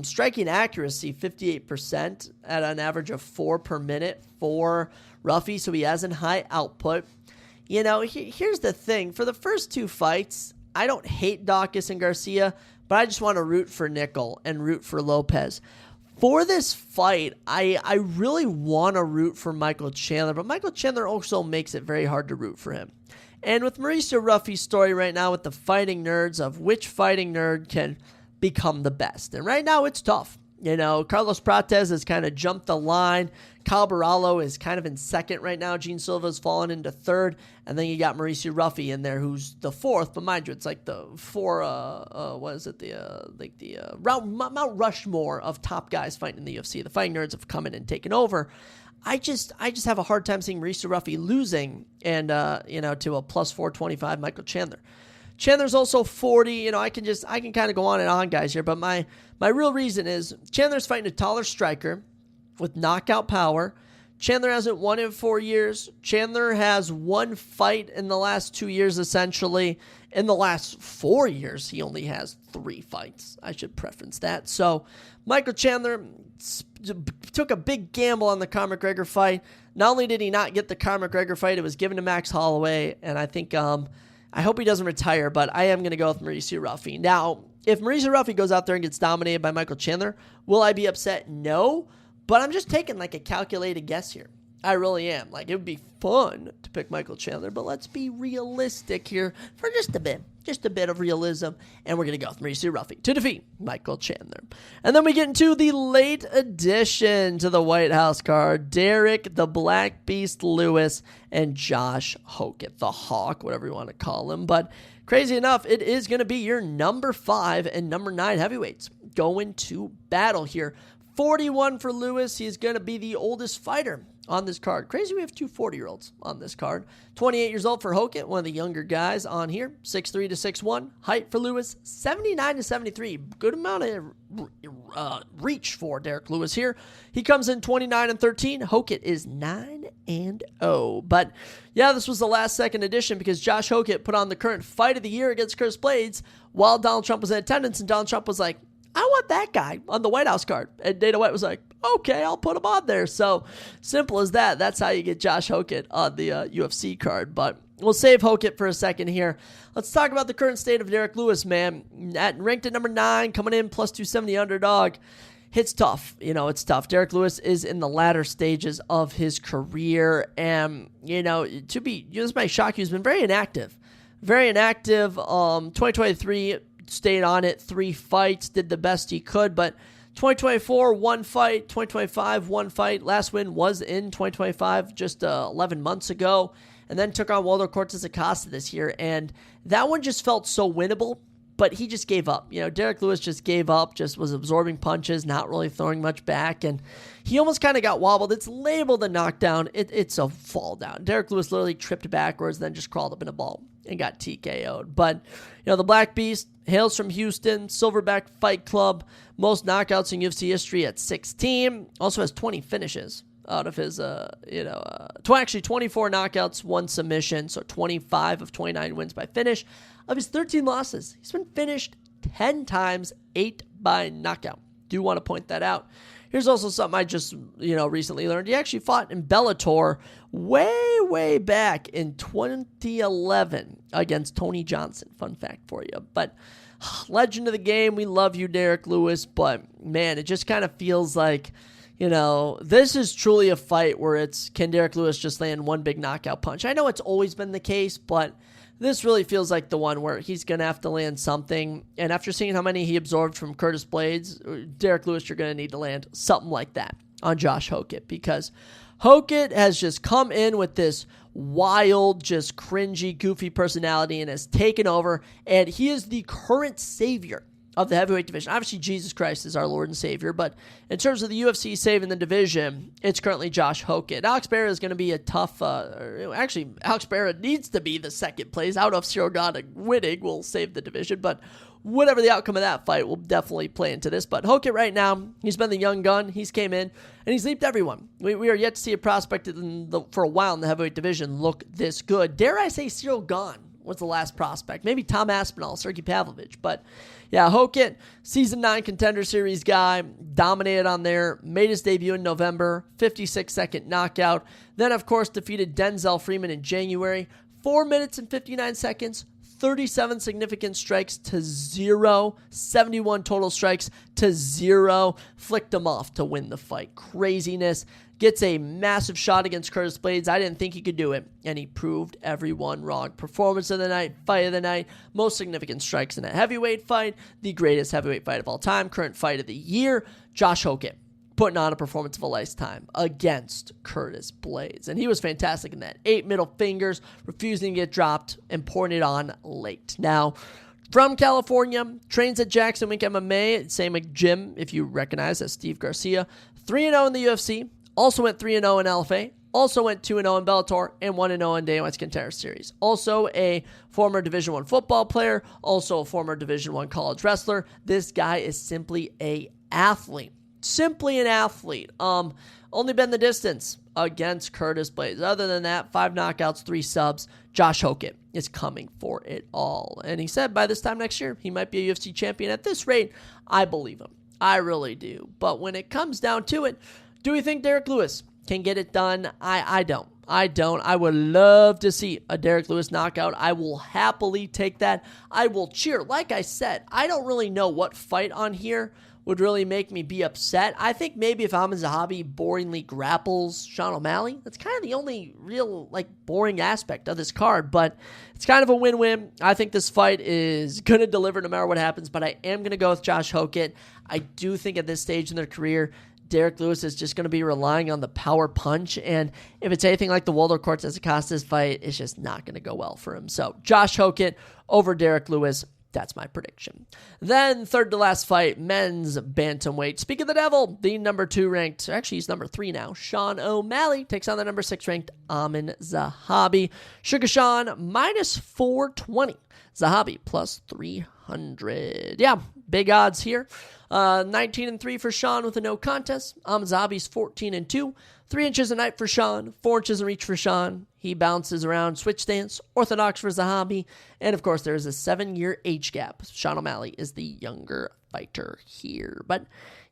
Striking accuracy, 58% at an average of 4 per minute for Rufi, so he has a high output. Here's the thing. For the first 2 fights, I don't hate Dawkins and Garcia, but I just want to root for Nickel and root for Lopez. For this fight, I really want to root for Michael Chandler, but Michael Chandler also makes it very hard to root for him. And with Mauricio Rufi's story right now with the fighting nerds of which fighting nerd can become the best. And right now it's tough. Carlos Prates has kind of jumped the line. Kyle Barallo is kind of in second right now. Gene Silva's fallen into third. And then you got Mauricio Ruffy in there, who's the fourth. But mind you, it's like the Mount Rushmore of top guys fighting in the UFC. The fighting nerds have come in and taken over. I just have a hard time seeing Mauricio Ruffy losing and, to a plus 425 Michael Chandler. Chandler's also 40. I can kind of go on and on, guys, here. But my real reason is Chandler's fighting a taller striker with knockout power. Chandler hasn't won in 4 years. Chandler has one fight in the last 2 years, essentially. In the last 4 years, he only has 3 fights. I should preference that. So Michael Chandler took a big gamble on the Conor McGregor fight. Not only did he not get the Conor McGregor fight, it was given to Max Holloway. And I think I hope he doesn't retire, but I am going to go with Mauricio Ruffy. Now, if Mauricio Ruffy goes out there and gets dominated by Michael Chandler, will I be upset? No. But I'm just taking like a calculated guess here. I really am. Like, it would be fun to pick Michael Chandler, but let's be realistic here for just a bit. Just a bit of realism. And we're going to go with Mauricio Ruffy to defeat Michael Chandler. And then we get into the late addition to the White House card. Derek the Black Beast Lewis and Josh Hokett, the Hawk, whatever you want to call him. But crazy enough, it is going to be your number 5 and number 9 heavyweights going to battle here. 41 for Lewis. He's going to be the oldest fighter on this card. Crazy we have 2 40-year-olds on this card. 28 years old for Hokett, one of the younger guys on here. 6'3 to 6'1. Height for Lewis, 79 to 73. Good amount of reach for Derek Lewis here. He comes in 29 and 13. Hokett is 9 and 0. But yeah, this was the last second edition because Josh Hokett put on the current fight of the year against Curtis Blades while Donald Trump was in attendance, and Donald Trump was like, I want that guy on the White House card. And Dana White was like, okay, I'll put him on there. So simple as that. That's how you get Josh Hokett on the UFC card. But we'll save Hokett for a second here. Let's talk about the current state of Derek Lewis, man. Ranked at number 9, coming in plus 270 underdog. It's tough. It's tough. Derek Lewis is in the latter stages of his career. And, this might shock you, he's been very inactive. Very inactive. 2023, stayed on it, 3 fights, did the best he could, but 2024, 1 fight, 2025, 1 fight. Last win was in 2025, just 11 months ago, and then took on Waldo Cortez Acosta this year, and that one just felt so winnable, but he just gave up. Derek Lewis just gave up, just was absorbing punches, not really throwing much back, and he almost kind of got wobbled. It's labeled a knockdown. It's a fall down. Derek Lewis literally tripped backwards, then just crawled up in a ball and got TKO'd. But, the Black Beast hails from Houston, Silverback Fight Club, most knockouts in UFC history at 16. Also has 20 finishes out of his, 24 knockouts, 1 submission, so 25 of 29 wins by finish. Of his 13 losses, he's been finished 10 times, 8 by knockout. Do want to point that out. Here's also something I just, recently learned. He actually fought in Bellator way back in 2011 against Tony Johnson. Fun fact for you. But legend of the game, we love you, Derek Lewis. But, man, it just kind of feels like, this is truly a fight where can Derek Lewis just land one big knockout punch? I know it's always been the case, but this really feels like the one where he's going to have to land something. And after seeing how many he absorbed from Curtis Blades, Derek Lewis, you're going to need to land something like that on Josh Hokett, because Hokett has just come in with this wild, just cringy, goofy personality and has taken over. And he is the current savior of the heavyweight division. Obviously, Jesus Christ is our Lord and Savior, but in terms of the UFC saving the division, it's currently Josh Hokett. Alex Barra is going to be a tough, Alex Barra needs to be the second place. I don't know if Cyril Gane winning will save the division, but whatever the outcome of that fight will definitely play into this. But Hokett right now, he's been the young gun. He's came in, and he's leaped everyone. We are yet to see a prospect for a while in the heavyweight division look this good. Dare I say Cyril Gane was the last prospect. Maybe Tom Aspinall, Sergey Pavlovich. But yeah, Hokett, Season 9 Contender Series guy, dominated on there, made his debut in November, 56-second knockout. Then, of course, defeated Denzel Freeman in January, 4 minutes and 59 seconds, 37 significant strikes to 0, 71 total strikes to 0, flicked him off to win the fight. Craziness. Gets a massive shot against Curtis Blades. I didn't think he could do it, and he proved everyone wrong. Performance of the night, fight of the night, most significant strikes in a heavyweight fight, the greatest heavyweight fight of all time, current fight of the year. Josh Hokett putting on a performance of a lifetime against Curtis Blades, and he was fantastic in that. 8 middle fingers, refusing to get dropped, and pouring it on late. Now, from California, trains at Jackson Wink MMA, same gym if you recognize as Steve Garcia. 3-0 in the UFC. Also went 3-0 in LFA. Also went 2-0 in Bellator and 1-0 in Dana White's Contender Series. Also a former Division I football player. Also a former Division I college wrestler. This guy is simply an athlete. Simply an athlete. Only been the distance against Curtis Blades. Other than that, 5 knockouts, 3 subs. Josh Hokett is coming for it all. And he said by this time next year, he might be a UFC champion. At this rate, I believe him. I really do. But when it comes down to it, do we think Derek Lewis can get it done? I don't. I would love to see a Derek Lewis knockout. I will happily take that. I will cheer. Like I said, I don't really know what fight on here would really make me be upset. I think maybe if Amin Zahabi boringly grapples Sean O'Malley, that's kind of the only real boring aspect of this card, but it's kind of a win-win. I think this fight is going to deliver no matter what happens, but I am going to go with Josh Hokett. I do think at this stage in their career, Derek Lewis is just going to be relying on the power punch, and if it's anything like the Waldo Cortez-Acosta's fight, it's just not going to go well for him. So Josh Hokett over Derek Lewis, that's my prediction. Then third to last fight, men's bantamweight. Speak of the devil, the number 2 ranked, actually he's number 3 now, Sean O'Malley takes on the number 6 ranked Amin Zahabi. Sugar Sean minus 420. Zahabi plus 300. Yeah, big odds here. 19-3 for Sean with a no contest. Zahabi's 14-2. 3 inches a night for Sean. 4 inches in reach for Sean. He bounces around switch stance. Orthodox for Zahabi. And of course, there's a 7-year age gap. Sean O'Malley is the younger fighter here. But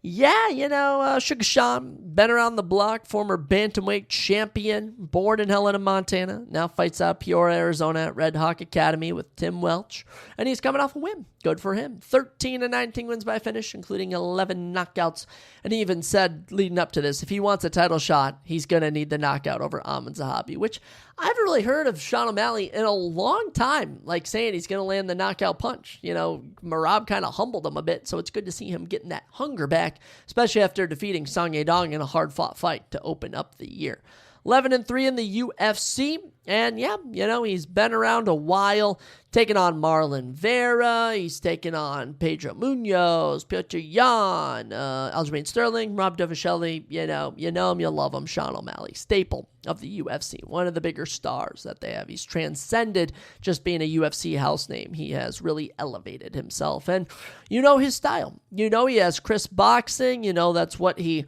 yeah, Sugar Sean, been around the block, former bantamweight champion, born in Helena, Montana, now fights out Peoria, Arizona at Red Hawk Academy with Tim Welch, and he's coming off a win. Good for him. 13-19 wins by finish, including 11 knockouts, and he even said leading up to this, if he wants a title shot, he's going to need the knockout over Amin Zahabi, which I haven't really heard of Sean O'Malley in a long time, saying he's going to land the knockout punch. Merab kind of humbled him a bit, so it's good to see him getting that hunger back, especially after defeating Song Yadong in a hard-fought fight to open up the year. 11-3 in the UFC, and he's been around a while, taking on Marlon Vera, he's taken on Pedro Munoz, Piotr Yan, Aljamain Sterling, Rob Dovasheli, you know him, you love him, Sean O'Malley, staple of the UFC, one of the bigger stars that they have. He's transcended just being a UFC house name. He has really elevated himself, and his style. He has crisp boxing, that's what he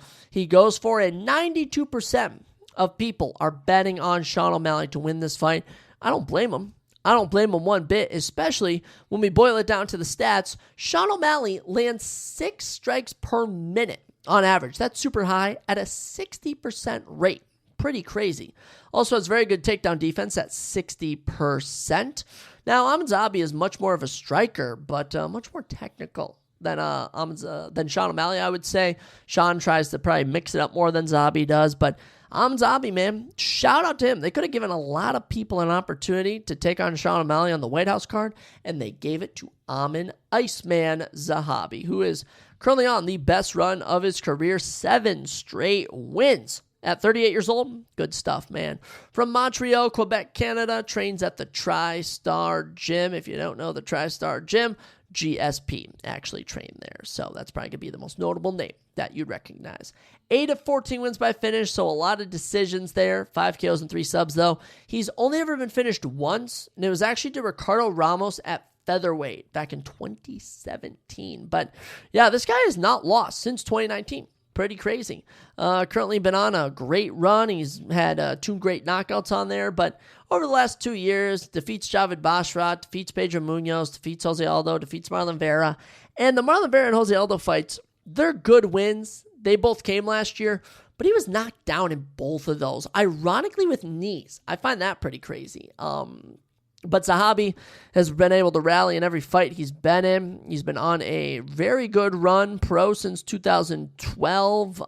goes for, and 92% of people are betting on Sean O'Malley to win this fight. I don't blame him. I don't blame him one bit, especially when we boil it down to the stats. Sean O'Malley lands 6 strikes per minute on average. That's super high at a 60% rate. Pretty crazy. Also has very good takedown defense at 60%. Now, Amin Zahabi is much more of a striker, but much more technical than Sean O'Malley, I would say. Sean tries to probably mix it up more than Zahabi does, but Zahabi, man, shout out to him. They could have given a lot of people an opportunity to take on Sean O'Malley on the White House card, and they gave it to Amin Iceman Zahabi, who is currently on the best run of his career, 7 straight wins. At 38 years old, good stuff, man. From Montreal, Quebec, Canada, trains at the TriStar Gym. If you don't know the TriStar Gym, GSP actually trained there. So that's probably going to be the most notable name that you'd recognize. 8 of 14 wins by finish, so a lot of decisions there. 5 KOs and 3 subs, though. He's only ever been finished once, and it was actually to Ricardo Ramos at featherweight back in 2017. But yeah, this guy has not lost since 2019. Pretty crazy. Currently been on a great run. He's had 2 great knockouts on there, but over the last 2 years, defeats Javid Bashrat, defeats Pedro Munoz, defeats Jose Aldo, defeats Marlon Vera. And the Marlon Vera and Jose Aldo fights, they're good wins. They both came last year, but he was knocked down in both of those, ironically with knees. I find that pretty crazy. But Zahabi has been able to rally in every fight he's been in. He's been on a very good run pro since 2012.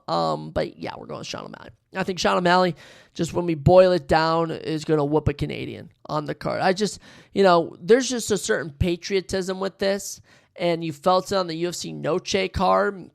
But yeah, we're going with Sean O'Malley. I think Sean O'Malley, just when we boil it down, is going to whoop a Canadian on the card. There's just a certain patriotism with this, and you felt it on the UFC Noche card.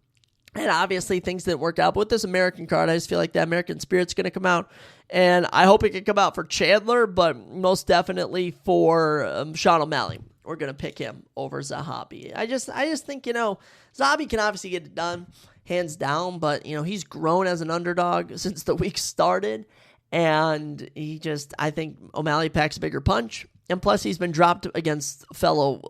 And obviously things didn't work out. But with this American card, I just feel like the American spirit's going to come out. And I hope it can come out for Chandler, but most definitely for Sean O'Malley. We're going to pick him over Zahabi. I just think, Zahabi can obviously get it done, hands down. But, he's grown as an underdog since the week started. And I think O'Malley packs a bigger punch. And plus, he's been dropped against fellow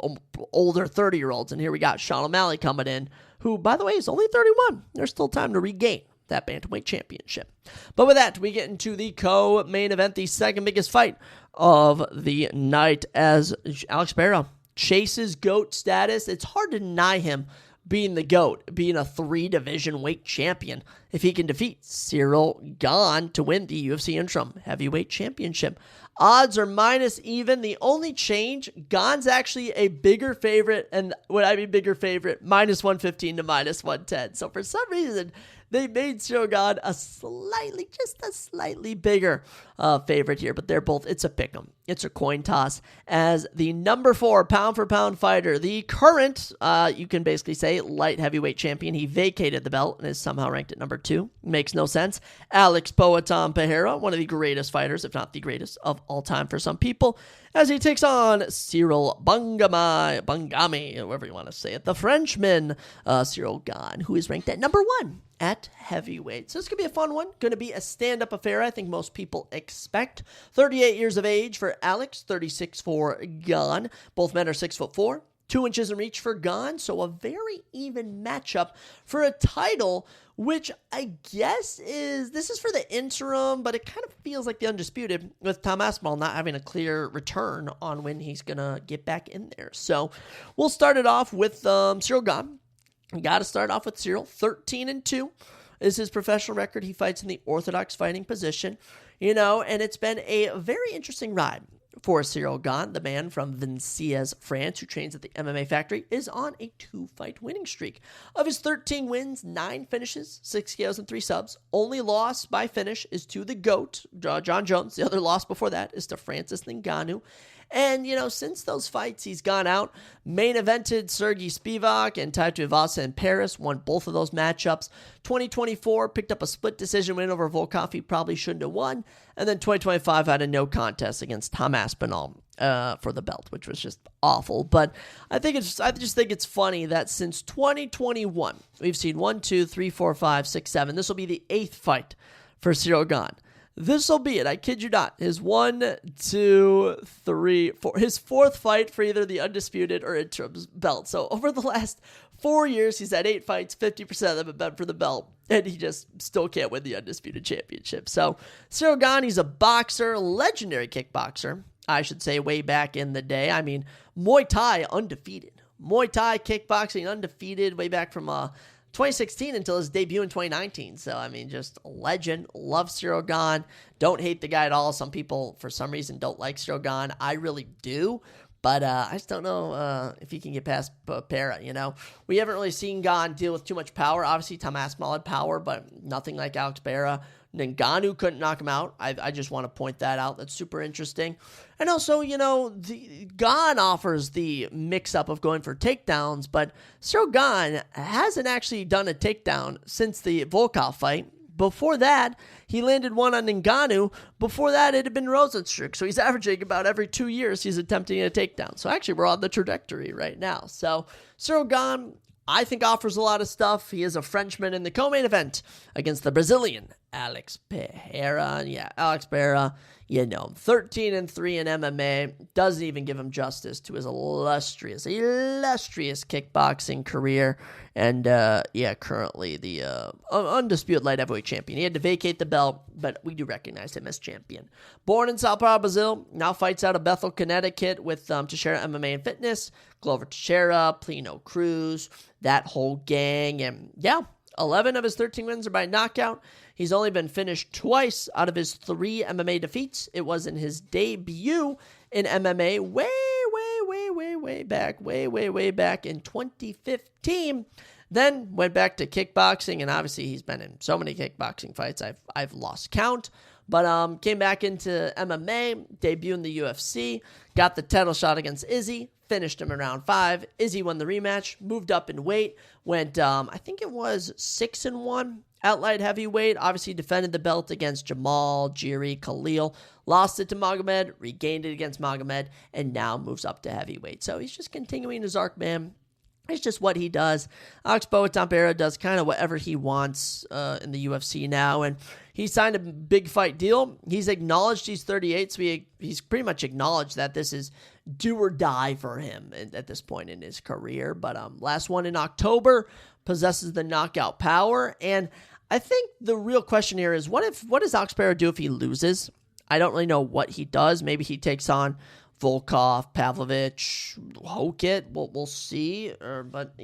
older 30-year-olds. And here we got Sean O'Malley coming in, who, by the way, is only 31. There's still time to regain that bantamweight championship. But with that, we get into the co-main event, the second biggest fight of the night, as Alex Pereira chases GOAT status. It's hard to deny him being the GOAT, being a 3-division weight champion, if he can defeat Cyril Gane to win the UFC Interim Heavyweight Championship. Odds are minus even. The only change, Gane's actually a bigger favorite, and when I mean bigger favorite, minus 115 to minus 110. So for some reason, they made Cyril Gane just a slightly bigger favorite here, but they're both, it's a pick'em. It's a coin toss as the number 4 pound-for-pound fighter, the current, you can basically say, light heavyweight champion. He vacated the belt and is somehow ranked at number 2. Makes no sense. Alex Poatan Pereira, one of the greatest fighters, if not the greatest of all time for some people, as he takes on Cyril Bangami, however you want to say it, the Frenchman, Cyril Gane, who is ranked at number 1 at heavyweight. So this could be a fun one. Going to be a stand-up affair, I think most people expect. 38 years of age for Alex, 36 for Gane. Both men are 6'4", 2 inches in reach for Gane, so a very even matchup for a title, which I guess this is for the interim, but it kind of feels like the undisputed, with Tom Aspinall not having a clear return on when he's going to get back in there. So we'll start it off with Cyril Gane. Got to start off with Cyril. 13-2 is his professional record. He fights in the orthodox fighting position, and it's been a very interesting ride for Cyril Gane. The man from Vincennes, France, who trains at the MMA Factory, is on a 2-fight winning streak. Of his 13 wins, 9 finishes, 6 KOs, and 3 subs. Only loss by finish is to the GOAT, John Jones. The other loss before that is to Francis Ngannou. And, since those fights, he's gone out, main evented Sergey Spivak and Tai Tuivasa in Paris, won both of those matchups. 2024, picked up a split decision win over Volkov he probably shouldn't have won. And then 2025 had a no contest against Tom Aspinall for the belt, which was just awful. But I just think it's funny that since 2021, we've seen 1, 2, 3, 4, 5, 6, 7. This will be the 8th fight for Cyril Gane. This will be it. I kid you not. His 1, 2, 3, 4. His 4th fight for either the undisputed or interim belt. So over the last 4 years, he's had 8 fights. 50% of them have been for the belt, and he just still can't win the undisputed championship. So Cyril Gane, he's a boxer, legendary kickboxer, I should say, way back in the day. I mean, Muay Thai undefeated. Muay Thai kickboxing undefeated way back from 2016 until his debut in 2019. So, I mean, just a legend. Love Cyril Gane. Don't hate the guy at all. Some people, for some reason, don't like Cyril Gane. I really do. But I just don't know if he can get past Pereira, We haven't really seen Gane deal with too much power. Obviously, Tom Aspinall had power, but nothing like Alex Pereira. Ngannou couldn't knock him out. I just want to point that out. That's super interesting. And also, the Gane offers the mix-up of going for takedowns, but Cyril Gane hasn't actually done a takedown since the Volkov fight. Before that, he landed one on Ngannou. Before that, it had been Rosenstruck. So he's averaging about every 2 years he's attempting a takedown. So actually, we're on the trajectory right now. So Cyril Gane, I think, offers a lot of stuff. He is a Frenchman in the co-main event against the Brazilian Alex Pereira. And yeah, Alex Pereira, 13-3 in MMA. Doesn't even give him justice to his illustrious kickboxing career. And currently the undisputed light heavyweight champion. He had to vacate the belt, but we do recognize him as champion. Born in Sao Paulo, Brazil, now fights out of Bethel, Connecticut with Teixeira MMA and Fitness, Glover Teixeira, Plino Cruz, that whole gang. And yeah, 11 of his 13 wins are by knockout. He's only been finished twice out of his 3 MMA defeats. It was in his debut in MMA way back in 2015. Then went back to kickboxing, and obviously he's been in so many kickboxing fights, I've lost count. But came back into MMA, debuted in the UFC, got the title shot against Izzy, finished him in round 5. Izzy won the rematch, moved up in weight, went, I think it was 6-1 at light heavyweight. Obviously defended the belt against Jamal, Jiri, Khalil, lost it to Magomed, regained it against Magomed, and now moves up to heavyweight. So he's just continuing his arc, man. It's just what he does. Alex Boa does kind of whatever he wants in the UFC now, and he signed a big fight deal. He's acknowledged he's 38, so he's pretty much acknowledged that this is do or die for him at this point in his career. But last one in October, possesses the knockout power, and I think the real question here is what does Alex Pereira do if he loses? I don't really know what he does. Maybe he takes on Volkov, Pavlovich, Hokit, we'll see. But,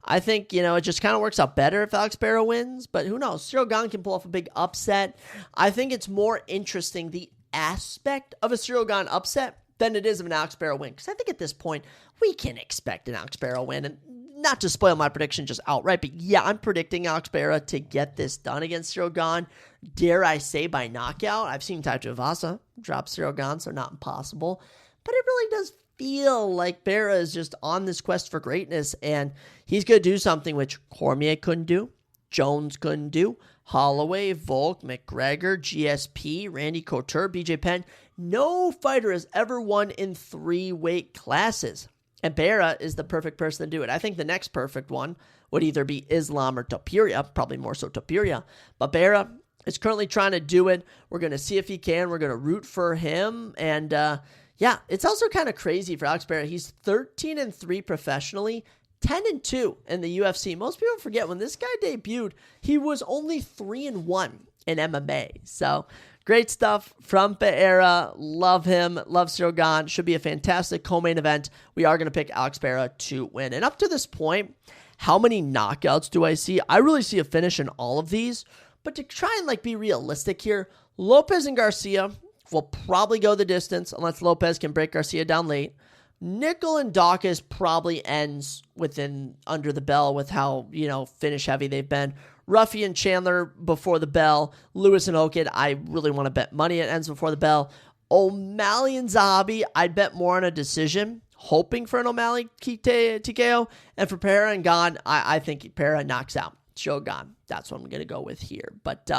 I think, it just kind of works out better if Alex Pereira wins. But who knows? Ciryl Gane can pull off a big upset. I think it's more interesting, the aspect of a Ciryl Gane upset, than it is of an Alex Pereira win. Because I think at this point, we can expect an Alex Pereira win. And not to spoil my prediction just outright, but yeah, I'm predicting Alex Pereira to get this done against Ciryl Gane. Dare I say by knockout? I've seen Tai Tuivasa drop Ciryl Gane, so not impossible. But it really does feel like Pereira is just on this quest for greatness, and he's going to do something which Cormier couldn't do, Jones couldn't do, Holloway, Volk, McGregor, GSP, Randy Couture, BJ Penn. No fighter has ever won in 3 weight classes. And Pereira is the perfect person to do it. I think the next perfect one would either be Islam or Topuria, probably more so Topuria. But Pereira is currently trying to do it. We're going to see if he can. We're going to root for him. And yeah, it's also kind of crazy for Alex Pereira. He's 13-3 professionally, 10-2 in the UFC. Most people forget when this guy debuted, he was only 3-1 in MMA. So great stuff from Pereira. Love him. Love Ciryl Gane. Should be a fantastic co-main event. We are going to pick Alex Pereira to win. And up to this point, how many knockouts do I see? I really see a finish in all of these. But to try and be realistic here, Lopez and Garcia will probably go the distance unless Lopez can break Garcia down late. Nickel and Dawkins probably ends under the bell with how, finish heavy they've been. Ruffy and Chandler before the bell. Lewis and Hokit, I really want to bet money it ends before the bell. O'Malley and Zahabi, I'd bet more on a decision, hoping for an O'Malley TKO. And for Pereira and Gane, I think Pereira knocks out Ciryl Gane. That's what I'm going to go with here. But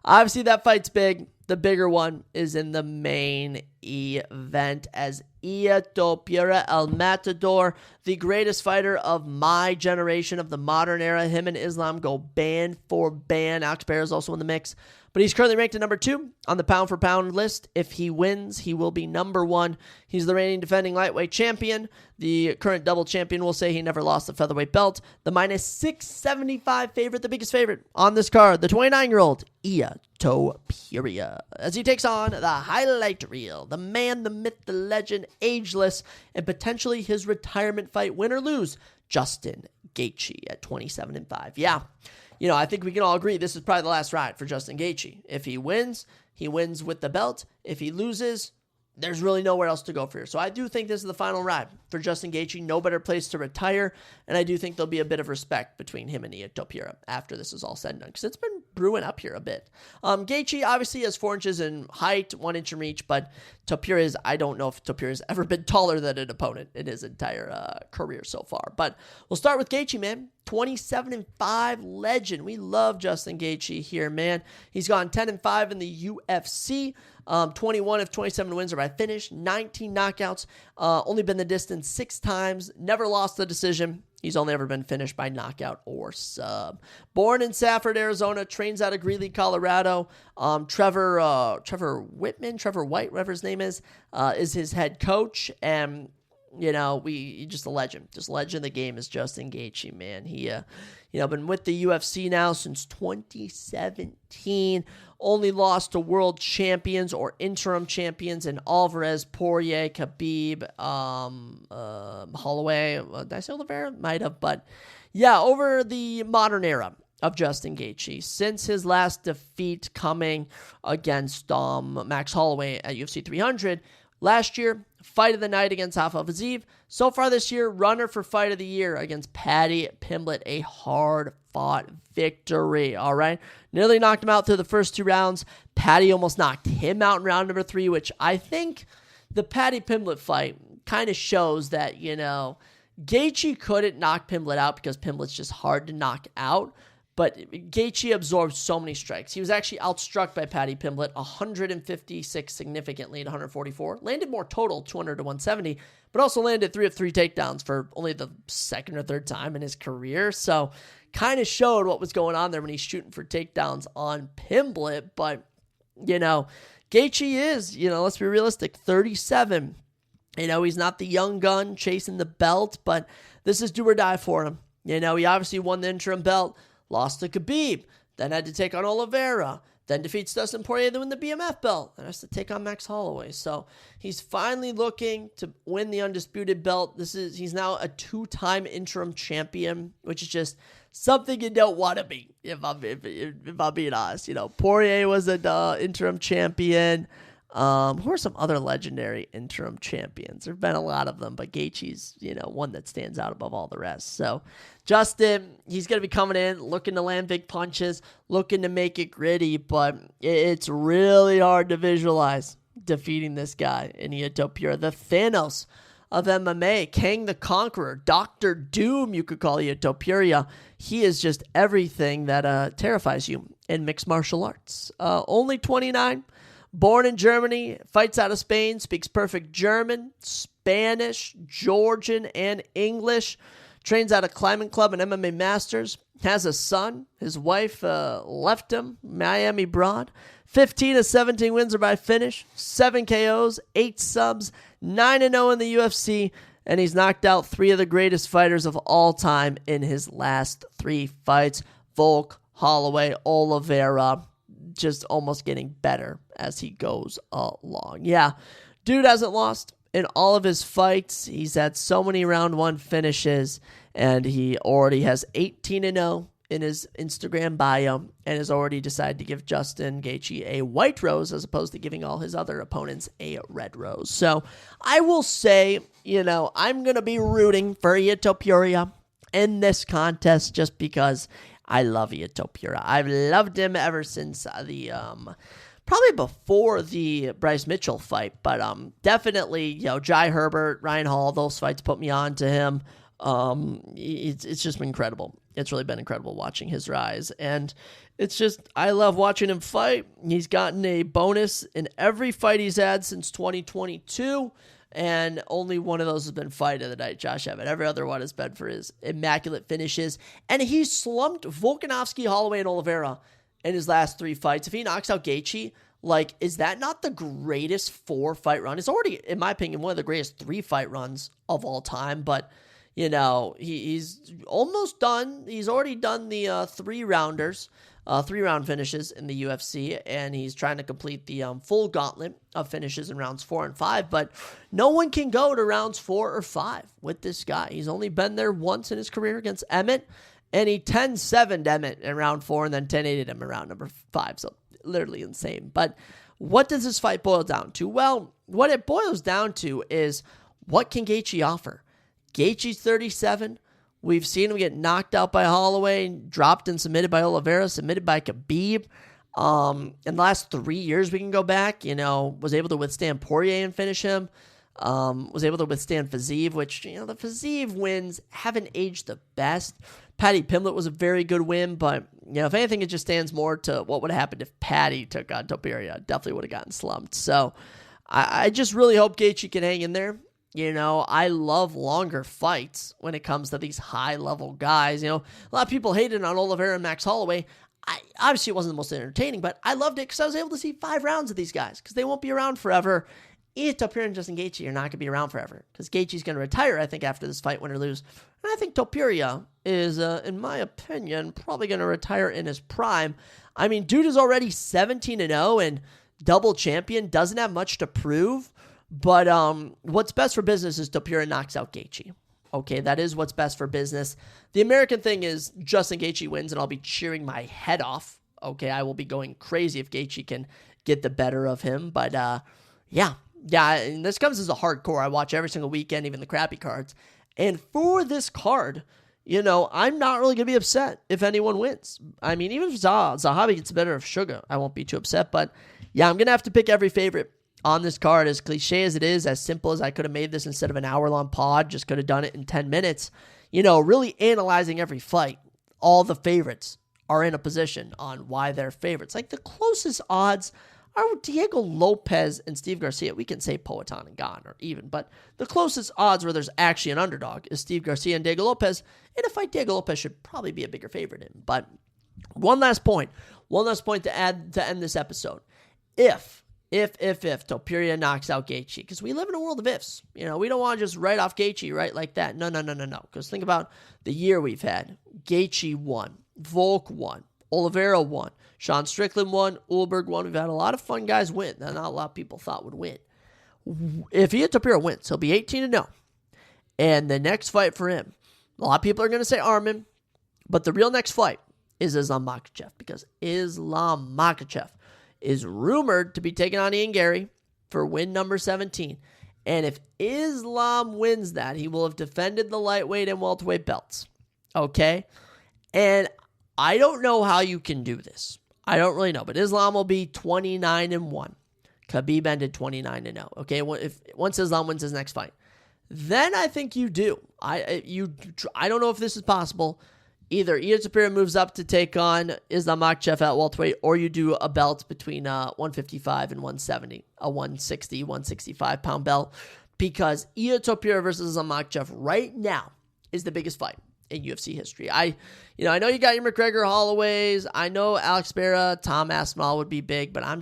obviously that fight's big. The bigger one is in the main event as Ilia Topuria El Matador, the greatest fighter of my generation of the modern era. Him and Islam go band for band. Alex Pereira is also in the mix, but he's currently ranked at number 2 on the pound for pound list. If he wins, he will be number 1. He's the reigning defending lightweight champion. The current double champion will say he never lost the featherweight belt. The minus 675 favorite, the biggest favorite on this card, the 29-year-old Ilia Topuria, as he takes on the highlight reel, the man, the myth, the legend, ageless, and potentially his retirement fight, win or lose, Justin Gaethje at 27-5. Yeah, I think we can all agree this is probably the last ride for Justin Gaethje. If he wins with the belt. If he loses, there's really nowhere else to go for here. So I do think this is the final ride for Justin Gaethje. No better place to retire. And I do think there'll be a bit of respect between him and Ilia Topuria after this is all said and done, because it's been brewing up here a bit. Gaethje obviously has 4 inches in height, 1 inch in reach, but I don't know if Topuria has ever been taller than an opponent in his entire career so far. But we'll start with Gaethje, man. 27-5 legend. We love Justin Gaethje here, man. He's gone 10-5 in the UFC. 21 of 27 wins are by finish, 19 knockouts, only been the distance 6 times, never lost the decision. He's only ever been finished by knockout or sub. Born in Safford, Arizona, trains out of Greeley, Colorado. Trevor White, whatever his name is his head coach. And just a legend. Just legend of the game is Justin Gaethje, man. He, been with the UFC now since 2017. Only lost to world champions or interim champions in Alvarez, Poirier, Khabib, Holloway. Did I say Oliveira? Might have, but yeah, over the modern era, of Justin Gaethje. Since his last defeat coming against Max Holloway at UFC 300 last year, fight of the night against Rafael Fiziev. So far this year, runner for fight of the year against Paddy Pimblett, a hard-fought victory, all right? Nearly knocked him out through the first 2 rounds. Paddy almost knocked him out in round number 3, which I think the Paddy Pimblett fight kind of shows that, Gaethje couldn't knock Pimblett out because Pimblett's just hard to knock out. But Gaethje absorbed so many strikes. He was actually outstruck by Paddy Pimblett, 156 significantly at 144. Landed more total, 200 to 170, but also landed 3 of 3 takedowns for only the second or third time in his career. So kind of showed what was going on there when he's shooting for takedowns on Pimblett. But, Gaethje is, let's be realistic, 37. He's not the young gun chasing the belt, but this is do or die for him. He obviously won the interim belt. Lost to Khabib, then had to take on Oliveira, then defeats Dustin Poirier to win the BMF belt, then has to take on Max Holloway. So he's finally looking to win the undisputed belt. He's now a 2-time interim champion, which is just something you don't want to be, if I'm being honest. Poirier was an interim champion. Who are some other legendary interim champions? There have been a lot of them, but Gaethje's, one that stands out above all the rest. So Justin, he's going to be coming in, looking to land big punches, looking to make it gritty, but it's really hard to visualize defeating this guy in Topuria, the Thanos of MMA, Kang the Conqueror, Dr. Doom, you could call Topuria. He is just everything that terrifies you in mixed martial arts. Only 29. Born in Germany, fights out of Spain, speaks perfect German, Spanish, Georgian, and English. Trains out of Climbing Club and MMA Masters. Has a son. His wife left him, Miami Broad. 15 of 17 wins are by finish. 7 KOs, 8 subs, 9-0 in the UFC. And he's knocked out 3 of the greatest fighters of all time in his last 3 fights. Volk, Holloway, Oliveira. Just almost getting better as he goes along. Yeah, dude hasn't lost in all of his fights. He's had so many round 1 finishes, and he already has 18-0 in his Instagram bio, and has already decided to give Justin Gaethje a white rose as opposed to giving all his other opponents a red rose. So I will say, I'm going to be rooting for Topuria in this contest just because I love Topuria. I've loved him ever since the probably before the Bryce Mitchell fight, but definitely Jai Herbert, Ryan Hall, those fights put me on to him. It's just been incredible. It's really been incredible watching his rise, and it's just I love watching him fight. He's gotten a bonus in every fight he's had since 2022. And only one of those has been fight of the night, Josh Emmett. Every other one has been for his immaculate finishes. And he slumped Volkanovski, Holloway, and Oliveira in his last 3 fights. If he knocks out Gaethje, is that not the greatest 4-fight run? It's already, in my opinion, one of the greatest 3-fight runs of all time. But, he's almost done. He's already done the 3-rounders. 3-round finishes in the UFC, and he's trying to complete the full gauntlet of finishes in rounds 4 and 5, but no one can go to rounds 4 or 5 with this guy. He's only been there once in his career against Emmett, and he 10-7'd Emmett in round 4 and then 10-8'd him in round number 5, so literally insane. But what does this fight boil down to? Well, what it boils down to is what can Gaethje offer? Gaethje's 37. We've seen him get knocked out by Holloway, dropped and submitted by Oliveira, submitted by Khabib. In the last 3 years, we can go back, was able to withstand Poirier and finish him. Was able to withstand Fiziev, which, the Fiziev wins haven't aged the best. Paddy Pimblett was a very good win, but, if anything, it just stands more to what would have happened if Paddy took on Topuria. Definitely would have gotten slumped. So I just really hope Gaethje can hang in there. I love longer fights when it comes to these high-level guys. A lot of people hated on Oliveira and Max Holloway. Obviously, it wasn't the most entertaining, but I loved it because I was able to see 5 rounds of these guys because they won't be around forever. Topuria and Justin Gaethje are not going to be around forever because Gaethje's going to retire, I think, after this fight, win or lose. And I think Topuria is, in my opinion, probably going to retire in his prime. I mean, dude is already 17-0 and double champion, doesn't have much to prove. But what's best for business is Topuria knocks out Gaethje. Okay, that is what's best for business. The American thing is Justin Gaethje wins, and I'll be cheering my head off. Okay, I will be going crazy if Gaethje can get the better of him. But yeah, and this comes as a hardcore. I watch every single weekend, even the crappy cards. And for this card, I'm not really going to be upset if anyone wins. I mean, even if Zahabi gets the better of Sugar, I won't be too upset. But yeah, I'm going to have to pick every favorite on this card. As cliche as it is, as simple as I could have made this instead of an hour-long pod, just could have done it in 10 minutes. Really analyzing every fight, all the favorites are in a position on why they're favorites. Like the closest odds are Diego Lopez and Steve Garcia. We can say Poatan and Gane or even, but the closest odds where there's actually an underdog is Steve Garcia and Diego Lopez. In a fight, Diego Lopez should probably be a bigger favorite in. But one last point to add to end this episode. If Topuria knocks out Gaethje, because we live in a world of ifs. We don't want to just write off Gaethje right like that. No. Because think about the year we've had. Gaethje won. Volk won. Oliveira won. Sean Strickland won. Ulberg won. We've had a lot of fun guys win that not a lot of people thought would win. If Ian Topuria wins, he'll be 18-0. And the next fight for him, a lot of people are going to say Arman, but the real next fight is Islam Makhachev, because Islam Makhachev is rumored to be taking on Ian Gary for win number 17. And if Islam wins that, he will have defended the lightweight and welterweight belts. Okay? And I don't know how you can do this. I don't really know. But Islam will be 29-1. Khabib ended 29-0. Okay? Once Islam wins his next fight. Then I think you do. I don't know if this is possible. Either Ian Topuria moves up to take on Islam Makhachev at welterweight, or you do a belt between 155 and 170, a 160, 165 pound belt, because Ian Topuria versus Islam Makhachev right now is the biggest fight in UFC history. I know you got your McGregor Holloways. I know Alex Pereira, Tom Aspinall would be big, but I'm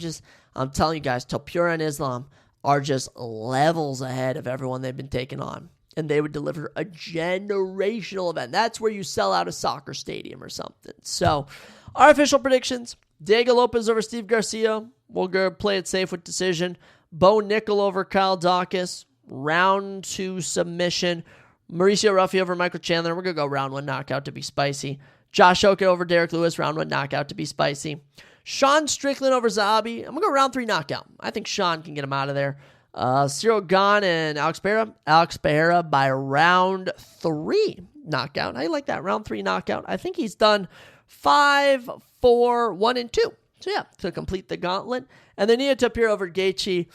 telling you guys, Topuria and Islam are just levels ahead of everyone they've been taking on. And they would deliver a generational event. That's where you sell out a soccer stadium or something. So, our official predictions: Diego Lopez over Steve Garcia. We'll go play it safe with decision. Bo Nickel over Kyle Dawkins. Round 2 submission. Mauricio Ruffi over Michael Chandler. We're going to go round 1 knockout to be spicy. Josh Oka over Derek Lewis. Round 1 knockout to be spicy. Sean Strickland over Zahabi. I'm going to go round 3 knockout. I think Sean can get him out of there. Cyril Gane and Alex Pereira. Alex Pereira by round 3 knockout. I like that. Round 3 knockout. I think he's done 5, 4, 1, and 2. So yeah, to complete the gauntlet. And then Ian Topuria over Gaethje.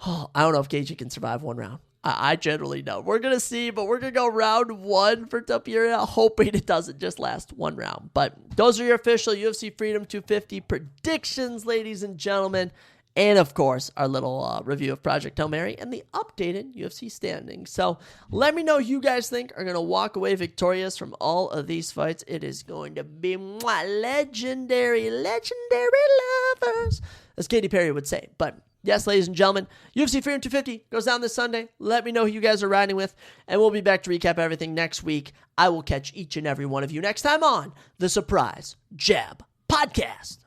Oh, I don't know if Gaethje can survive 1 round. I generally don't. We're going to see, but we're going to go round 1 for Topuria, hoping it doesn't just last 1 round. But those are your official UFC Freedom 250 predictions, ladies and gentlemen. And, of course, our little review of Project Hail Mary and the updated UFC standings. So let me know who you guys think are going to walk away victorious from all of these fights. It is going to be legendary lovers, as Katy Perry would say. But, yes, ladies and gentlemen, UFC Freedom 250 goes down this Sunday. Let me know who you guys are riding with, and we'll be back to recap everything next week. I will catch each and every one of you next time on the Surprise Jab Podcast.